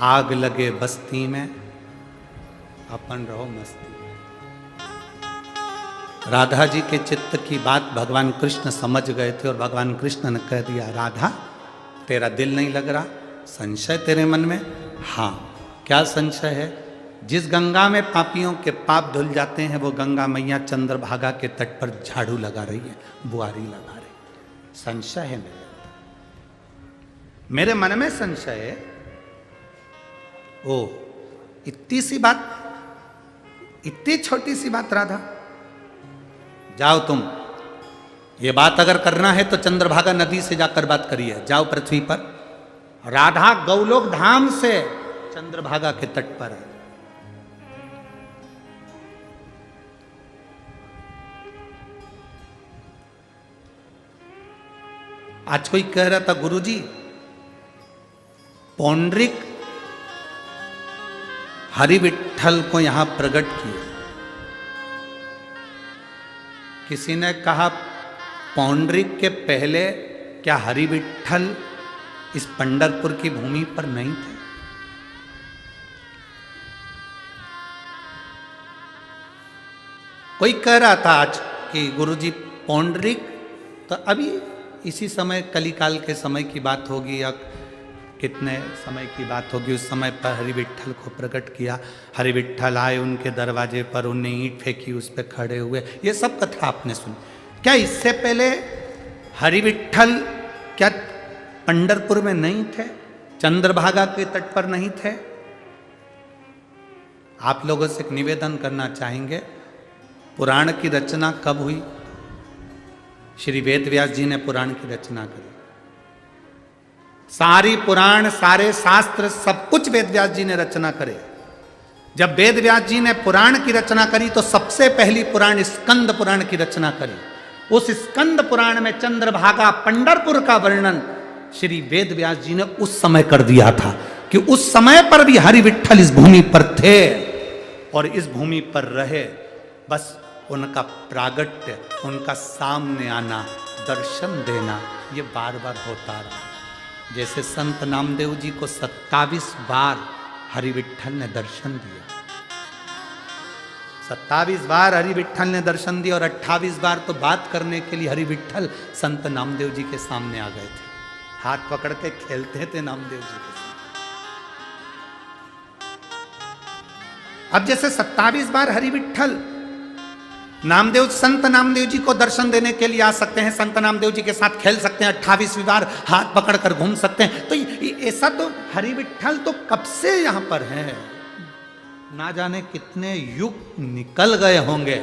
आग लगे बस्ती में, अपन रहो मस्ती। राधा जी के चित्त की बात भगवान कृष्ण समझ गए थे और भगवान कृष्ण ने कह दिया, राधा तेरा दिल नहीं लग रहा, संशय तेरे मन में? हाँ, क्या संशय है? जिस गंगा में पापियों के पाप धुल जाते हैं वो गंगा मैया चंद्रभागा के तट पर झाड़ू लगा रही है, बुआरी लगा रही। संशय है मेरे मन में संशय है। ओ, इतनी सी बात, इतनी छोटी सी बात राधा, जाओ तुम, ये बात अगर करना है तो चंद्रभागा नदी से जाकर बात करिए, जाओ पृथ्वी पर। राधा गौलोक धाम से चंद्रभागा के तट पर है। आज कोई कह रहा था, गुरुजी पौंड्रिक हरि विठ्ठल को यहां प्रकट किया। किसी ने कहा पौंड्रिक के पहले क्या हरि विठ्ठल इस पंढरपुर की भूमि पर नहीं थे? कोई कह रहा था आज कि गुरुजी पौंड्रिक, तो अभी इसी समय कलिकाल के समय की बात होगी या कितने समय की बात होगी, उस समय पर हरि विठ्ठल को प्रकट किया। हरि विठ्ठल आए उनके दरवाजे पर, उन्हें ईंट फेंकी, उस पर खड़े हुए। ये सब कथा आपने सुनी। क्या इससे पहले हरि विठ्ठल क्या पंढरपुर में नहीं थे, चंद्रभागा के तट पर नहीं थे? आप लोगों से एक निवेदन करना चाहेंगे, पुराण की रचना कब हुई? श्री वेद व्यास जी ने पुराण की रचना करी। सारी पुराण, सारे शास्त्र, सब कुछ वेद व्यास जी ने रचना करे। जब वेद व्यास जी ने पुराण की रचना करी तो सबसे पहली पुराण स्कंद पुराण की रचना करी। उस स्कंद पुराण में चंद्रभागा पंढरपुर का वर्णन श्री वेद व्यास जी ने उस समय कर दिया था कि उस समय पर भी हरि विठ्ठल इस भूमि पर थे और इस भूमि पर रहे। बस उनका प्रागट्य, उनका सामने आना, दर्शन देना, ये बार बार होता रहा। जैसे संत नामदेव जी को 27 बार हरि विठ्ठल ने दर्शन दिया, 27 बार हरि विठ्ठल ने दर्शन दिया और 28 बार तो बात करने के लिए हरि विठ्ठल संत नामदेव जी के सामने आ गए थे, हाथ पकड़ के खेलते थे नामदेव जी के साथ। अब जैसे 27 बार हरि विठ्ठल नामदेव, संत नामदेव जी को दर्शन देने के लिए आ सकते हैं, संत नामदेव जी के साथ खेल सकते हैं, 28वीं बार हाथ पकड़कर घूम सकते हैं, तो ऐसा तो हरि विठ्ठल तो कब से यहां पर है। ना जाने कितने युग निकल गए होंगे।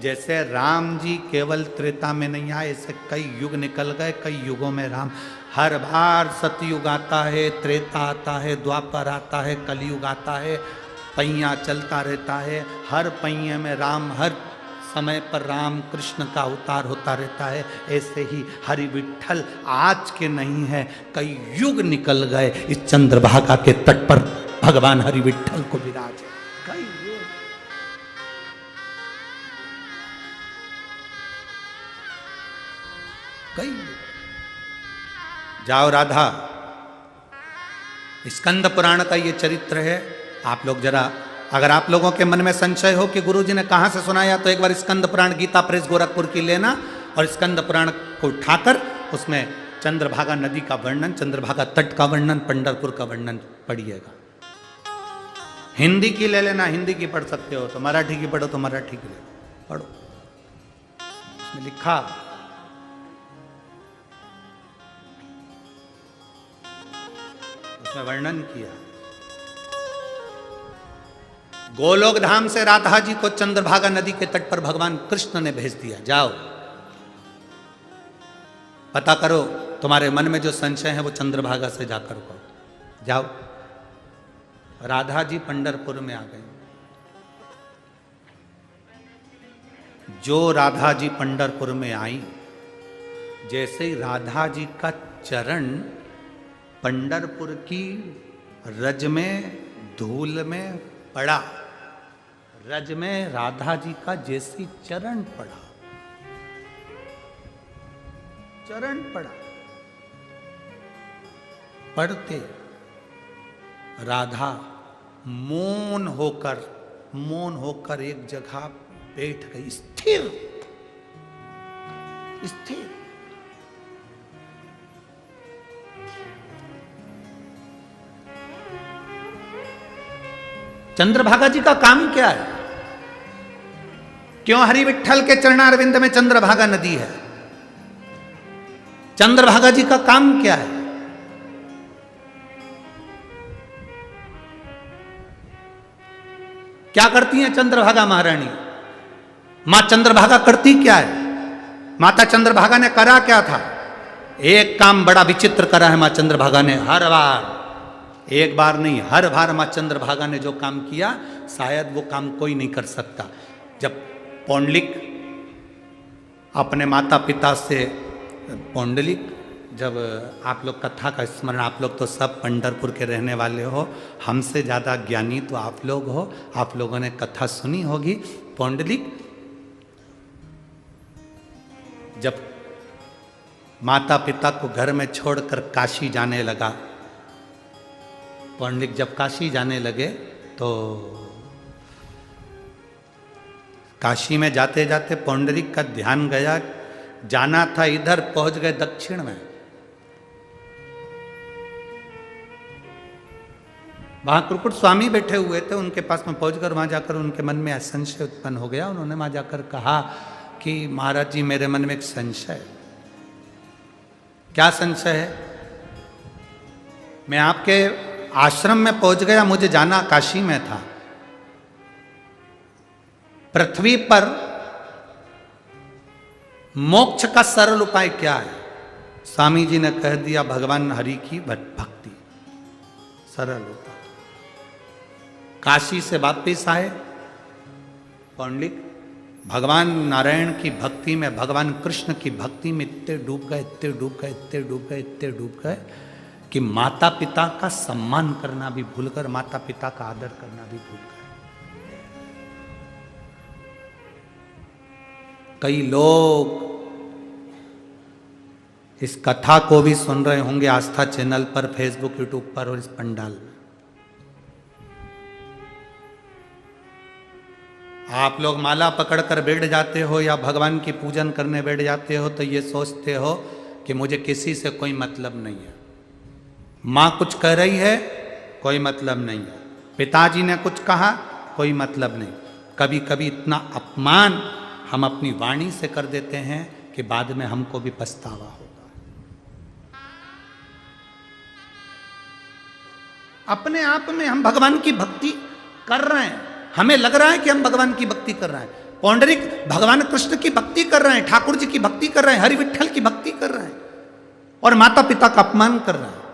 जैसे राम जी केवल त्रेता में नहीं आए, ऐसे कई युग निकल गए, कई युगों में राम। हर बार सतयुग आता है, त्रेता आता है, द्वापर आता है, कलयुग आता है, पहिया चलता रहता है। हर पहिए में राम, हर समय पर राम कृष्ण का अवतार होता रहता है, ऐसे ही हरि विठ्ठल आज के नहीं है, कई युग निकल गए इस चंद्रभागा के तट पर भगवान हरि विठ्ठल को विराज, कई युग। कई जाओ राधा, स्कंद पुराण का ये चरित्र है। आप लोग जरा, अगर आप लोगों के मन में संशय हो कि गुरुजी ने कहां से सुनाया, तो एक बार स्कंद पुराण गीता प्रेस गोरखपुर की लेना और स्कंद पुराण को उठाकर उसमें चंद्रभागा नदी का वर्णन, चंद्रभागा तट का वर्णन, पंढरपुर का वर्णन पढ़िएगा। हिंदी की ले लेना, हिंदी की पढ़ सकते हो, तो मराठी की पढ़ो तो मराठी की पढ़ो, उसमें लिखा। उसमें वर्णन किया। गोलोक धाम से राधा जी को चंद्रभागा नदी के तट पर भगवान कृष्ण ने भेज दिया, जाओ पता करो, तुम्हारे मन में जो संशय है वो चंद्रभागा से जाकर करो, जाओ। राधा जी पंढरपुर में आ गए। जो राधा जी पंढरपुर में आई, जैसे ही राधा जी का चरण पंढरपुर की रज में, धूल में पड़ा, रज में राधा जी का जैसी चरण पड़ा, चरण पड़ा, पढ़ते राधा मौन होकर एक जगह बैठ गई, स्थिर स्थिर। चंद्रभागा जी का काम क्या है? क्यों हरि विठ्ठल के चरणारविंद में चंद्रभागा नदी है? चंद्रभागा जी का काम क्या है? क्या करती हैं चंद्रभागा महारानी? मां चंद्रभागा करती क्या है? माता चंद्रभागा ने करा क्या था? एक काम बड़ा विचित्र करा है मां चंद्रभागा ने, हर बार, एक बार नहीं, हर बार मां चंद्रभागा ने जो काम किया, शायद वो काम कोई नहीं कर सकता। जब पौंडलिक अपने माता पिता से, पौंडलिक, जब आप लोग कथा का स्मरण, आप लोग तो सब पंढरपुर के रहने वाले हो, हमसे ज़्यादा ज्ञानी तो आप लोग हो, आप लोगों ने कथा सुनी होगी। पौंडलिक जब माता पिता को घर में छोड़कर काशी जाने लगा, पौंडलिक जब काशी जाने लगे तो काशी में जाते जाते पौंडलिक का ध्यान गया, जाना था इधर, पहुंच गए दक्षिण में। वहां कुरकुट स्वामी बैठे हुए थे, उनके पास में पहुंचकर वहां जाकर उनके मन में संशय उत्पन्न हो गया। उन्होंने वहां जाकर कहा कि महाराज जी, मेरे मन में एक संशय है। क्या संशय है? मैं आपके आश्रम में पहुंच गया, मुझे जाना काशी में था। पृथ्वी पर मोक्ष का सरल उपाय क्या है? स्वामी जी ने कह दिया, भगवान हरि की भक्ति, सरल उपाय। काशी से वापिस आए पौंडलिक, भगवान नारायण की भक्ति में, भगवान कृष्ण की भक्ति में इतने डूब गए, इतने डूब गए, इतने डूब गए, इतने डूब गए कि माता पिता का सम्मान करना भी भूलकर, माता पिता का आदर करना भी भूल गए। कई लोग इस कथा को भी सुन रहे होंगे आस्था चैनल पर, फेसबुक, यूट्यूब पर और इस पंडाल में। आप लोग माला पकड़कर बैठ जाते हो या भगवान की पूजन करने बैठ जाते हो तो ये सोचते हो कि मुझे किसी से कोई मतलब नहीं है। माँ कुछ कह रही है, कोई मतलब नहीं है। पिताजी ने कुछ कहा, कोई मतलब नहीं। कभी कभी इतना अपमान हम अपनी वाणी से कर देते हैं कि बाद में हमको भी पछतावा होगा। अपने आप में हम भगवान की भक्ति कर रहे हैं, हमें लग रहा है कि हम भगवान की भक्ति कर रहे हैं। पौंडरिक भगवान कृष्ण की भक्ति कर रहे हैं, ठाकुर जी की भक्ति कर रहे हैं, हरि विठ्ठल की भक्ति कर रहे हैं और माता पिता का अपमान कर रहे हैं।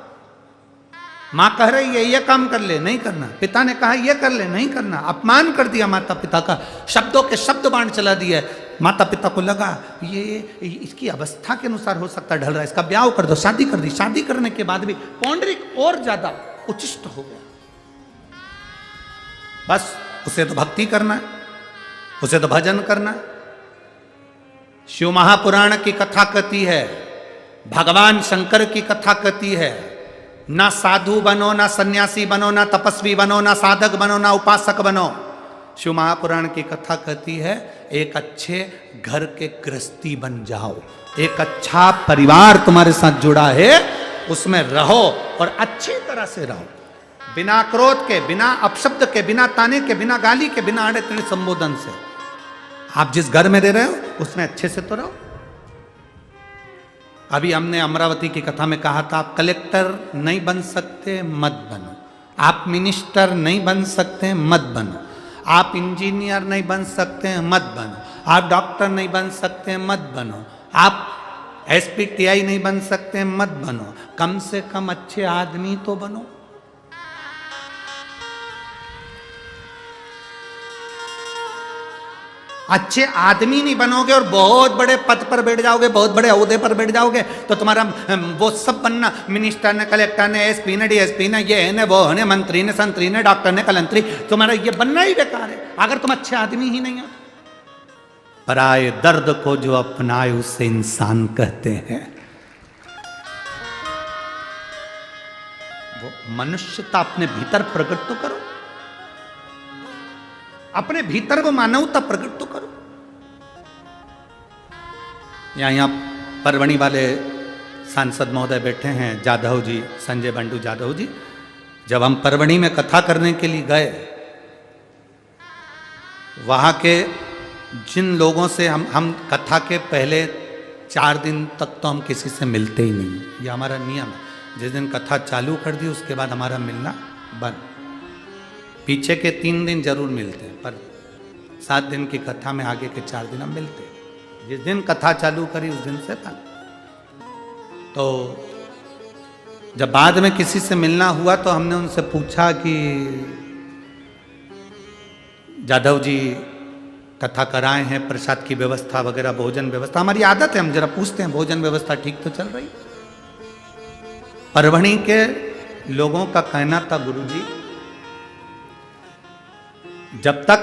माँ कह रही है ये काम कर ले, नहीं करना। पिता ने कहा ये कर ले, नहीं करना। अपमान कर दिया माता पिता का, शब्दों के शब्द बाण चला दिया। माता पिता को लगा ये इसकी अवस्था के अनुसार हो सकता ढल रहा है, इसका ब्याह कर दो, शादी कर दी। शादी करने के बाद भी पौंडरिक और ज्यादा उचिष्ट हो गया। बस उसे तो भक्ति करना है, उसे तो भजन करना है। शिव महापुराण की कथा कहती है, भगवान शंकर की कथा कहती है, ना साधु बनो, ना सन्यासी बनो, ना तपस्वी बनो, ना साधक बनो, ना उपासक बनो। शिव महापुराण की कथा कहती है एक अच्छे घर के गृहस्थी बन जाओ, एक अच्छा परिवार तुम्हारे साथ जुड़ा है, उसमें रहो और अच्छी तरह से रहो, बिना क्रोध के, बिना अपशब्द के, बिना ताने के, बिना गाली के, बिना अड़े टेढ़े संबोधन से। आप जिस घर में रह रहे हो उसमें अच्छे से तो रहो। अभी हमने अमरावती की कथा में कहा था, आप कलेक्टर नहीं बन सकते, मत बनो। आप मिनिस्टर नहीं बन सकते, मत बनो। आप इंजीनियर नहीं बन सकते, मत बनो। आप डॉक्टर नहीं बन सकते, मत बनो। आप SPTI नहीं बन सकते, मत बनो। कम से कम अच्छे आदमी तो बनो। अच्छे आदमी नहीं बनोगे और बहुत बड़े पद पर बैठ जाओगे, बहुत बड़े ओहदे पर बैठ जाओगे, तो तुम्हारा वो सब बनना, मिनिस्टर ने, कलेक्टर ने, SP ने, DSP ने, ये ने, वो ने, मंत्री ने, संतरी ने, डॉक्टर ने, कलंतरी, तुम्हारा ये बनना ही बेकार है अगर तुम अच्छे आदमी ही नहीं हो। पराये दर्द को जो अपनाए उसे इंसान कहते हैं। वो मनुष्यता अपने भीतर प्रकट तो करो, अपने भीतर वो मानवता प्रकट तो करो। यहाँ परवणी वाले सांसद महोदय बैठे हैं, जाधव जी, संजय बंडू जाधव जी। जब हम परवणी में कथा करने के लिए गए, वहाँ के जिन लोगों से हम कथा के पहले 4 दिन तक तो हम किसी से मिलते ही नहीं, ये हमारा नियम है। जिस दिन कथा चालू कर दी उसके बाद हमारा मिलना बंद। पीछे के 3 दिन जरूर मिलते हैं, पर 7 दिन की कथा में आगे के 4 दिन हम मिलते हैं। जिस दिन कथा चालू करी उस दिन से बंद। तो जब बाद में किसी से मिलना हुआ तो हमने उनसे पूछा कि जाधव जी कथा कराए हैं, प्रसाद की व्यवस्था वगैरह, भोजन व्यवस्था, हमारी आदत है, हम जरा पूछते हैं भोजन व्यवस्था ठीक तो चल रही। परवणी के लोगों का कहना था, गुरुजी जब तक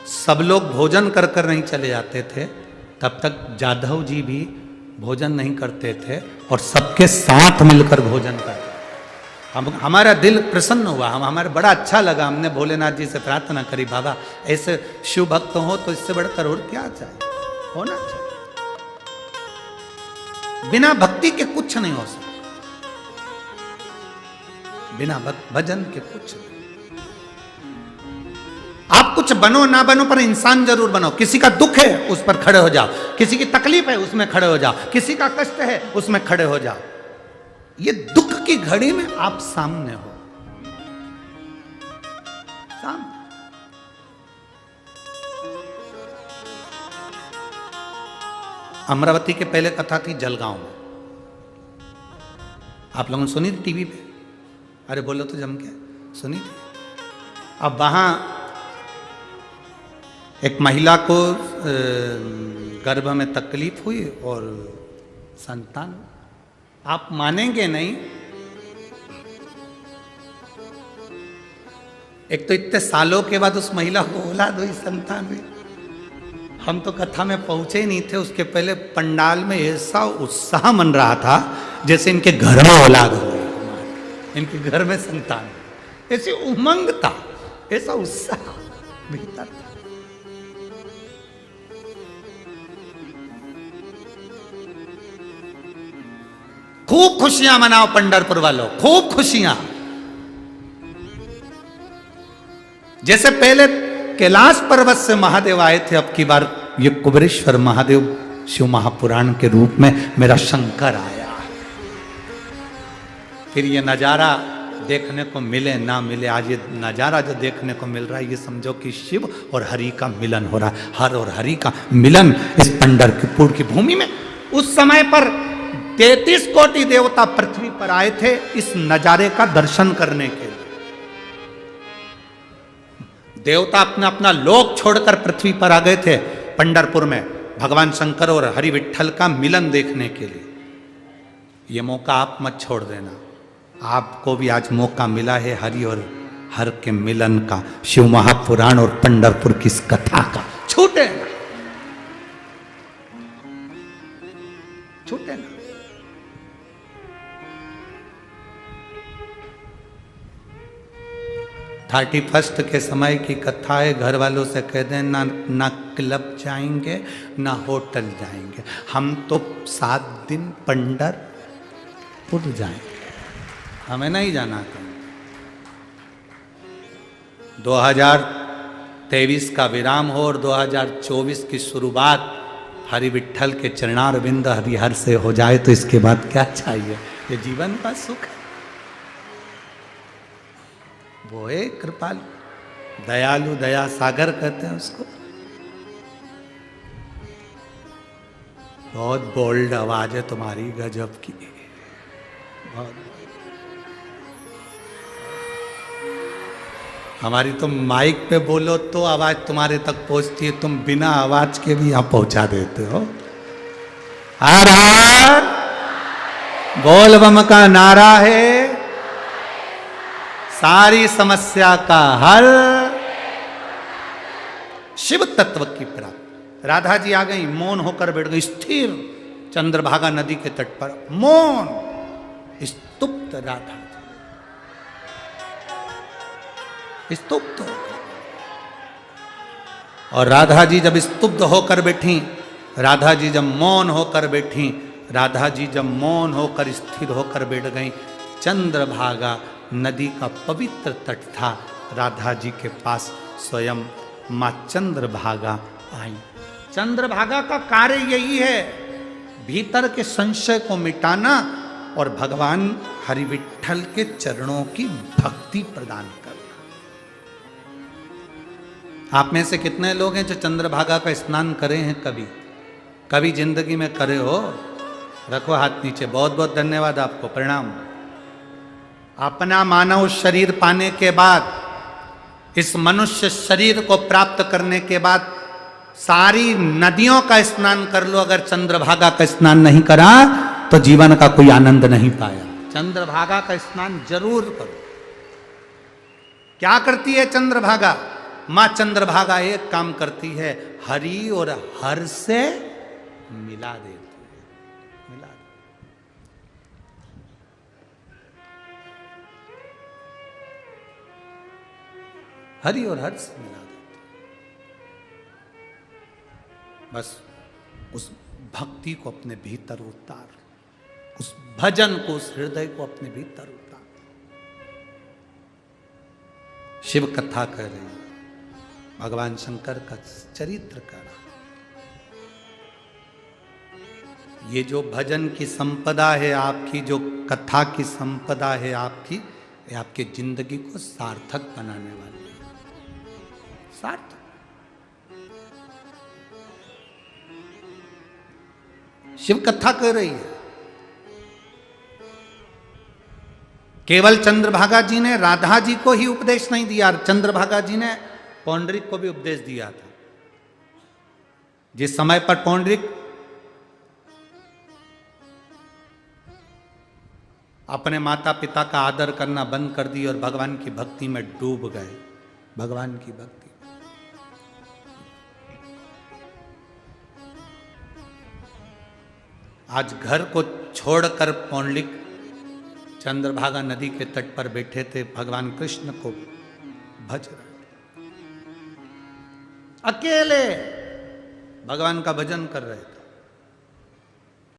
सब लोग भोजन कर कर नहीं चले जाते थे तब तक जाधव जी भी भोजन नहीं करते थे और सबके साथ मिलकर भोजन करते। हमारा दिल प्रसन्न हुआ, हमारे बड़ा अच्छा लगा। हमने भोलेनाथ जी से प्रार्थना करी, बाबा ऐसे शिव भक्त हो तो इससे बढ़कर और क्या चाहिए, होना चाहिए। बिना भक्ति के कुछ नहीं हो सकता, बिना भजन के कुछ नहीं। आप कुछ बनो ना बनो पर इंसान जरूर बनो। किसी का दुख है उस पर खड़े हो जाओ, किसी की तकलीफ है उसमें खड़े हो जाओ, किसी का कष्ट है उसमें खड़े हो जाओ। ये दुख की घड़ी में आप सामने हो, सामने। अमरावती के पहले कथा थी जलगांव में, आप लोगों ने सुनी थी टीवी पे? अरे बोलो तो जम के, सुनी थी? अब वहां एक महिला को गर्भ में तकलीफ हुई और संतान, आप मानेंगे नहीं, एक तो इतने सालों के बाद उस महिला को औलाद हुई, संतान हुई। हम तो कथा में पहुंचे ही नहीं थे, उसके पहले पंडाल में ऐसा उत्साह मन रहा था जैसे इनके घर में औलाद हो गई, इनके घर में संतान, ऐसी उमंग था, ऐसा उत्साह भीतर था। खूब खुशियां मनाओ पंढरपुर वालों, खूब खुशियां। जैसे पहले कैलाश पर्वत से महादेव आए थे, अब की बार ये कुबेरेश्वर महादेव शिव महापुराण के रूप में मेरा शंकर आया। फिर ये नजारा देखने को मिले ना मिले, आज ये नजारा जो देखने को मिल रहा है, ये समझो कि शिव और हरि का मिलन हो रहा है। हर और हरि का मिलन इस पंढरपुर की भूमि में। उस समय पर 33 कोटि देवता पृथ्वी पर आए थे इस नजारे का दर्शन करने के लिए। देवता अपना अपना लोक छोड़कर पृथ्वी पर आ गए थे पंढरपुर में भगवान शंकर और हरि विठ्ठल का मिलन देखने के लिए। ये मौका आप मत छोड़ देना। आपको भी आज मौका मिला है हरि और हर के मिलन का, शिव महापुराण और पंढरपुर की इस कथा का। छूटे ना, छूटे ना। 31 के समय की कथा है। घर वालों से कह दें ना क्लब जाएंगे ना होटल जाएंगे, हम तो 7 दिन पंढरपुर जाएंगे, हमें नहीं जाना कहीं। 2023 का विराम हो और 2024 की शुरुआत हरि विठ्ठल के चरणारविंद हरिहर से हो जाए तो इसके बाद क्या चाहिए। ये जीवन का सुख है। वो है कृपालु, दयालु, दया सागर कहते हैं उसको। बहुत बोल्ड आवाज है तुम्हारी, गजब की। बहुत हमारी तुम माइक पे बोलो तो आवाज तुम्हारे तक पहुंचती है, तुम बिना आवाज के भी यहां पहुंचा देते हो। हर हर बोल बम का नारा है, सारी समस्या का हल, शिव तत्व की प्राप्ति। राधा जी आ गई, मौन होकर बैठ गई स्थिर चंद्रभागा नदी के तट पर, मौन स्तुप्त राधा स्तुप्त हो गई। और राधा जी जब स्तुप्त होकर बैठी, राधा जी जब मौन होकर बैठी, राधा जी जब मौन होकर स्थिर होकर बैठ गई, चंद्रभागा नदी का पवित्र तट था। राधा जी के पास स्वयं मां चंद्रभागा आई। चंद्रभागा का कार्य यही है, भीतर के संशय को मिटाना और भगवान हरि विठ्ठल के चरणों की भक्ति प्रदान करना। आप में से कितने लोग हैं जो चंद्रभागा का स्नान करे हैं? कभी जिंदगी में करे हो? रखो हाथ नीचे। बहुत बहुत धन्यवाद आपको, प्रणाम। अपना मानव शरीर पाने के बाद, इस मनुष्य शरीर को प्राप्त करने के बाद सारी नदियों का स्नान कर लो, अगर चंद्रभागा का स्नान नहीं करा तो जीवन का कोई आनंद नहीं पाया। चंद्रभागा का स्नान जरूर करो। क्या करती है चंद्रभागा? मां चंद्रभागा एक काम करती है, हरि और हर से मिला देती है, मिला देती। हरि और हर से मिला देती। बस उस भक्ति को अपने भीतर उतार, उस भजन को, उस हृदय को अपने भीतर उतार। शिव कथा कह रही है, भगवान शंकर का चरित्र करा। ये जो भजन की संपदा है आपकी, जो कथा की संपदा है आपकी, ये आपकी जिंदगी को सार्थक बनाने वाली है। सार्थक। शिव कथा कह रही है। केवल चंद्रभागा जी ने राधा जी को ही उपदेश नहीं दिया, चंद्रभागा जी ने पौंडरिक को भी उपदेश दिया था। जिस समय पर पौंडरिक अपने माता पिता का आदर करना बंद कर दी और भगवान की भक्ति में डूब गए, भगवान की भक्ति। आज घर को छोड़कर पौंडरिक चंद्रभागा नदी के तट पर बैठे थे, भगवान कृष्ण को भज रहे, अकेले भगवान का भजन कर रहे थे।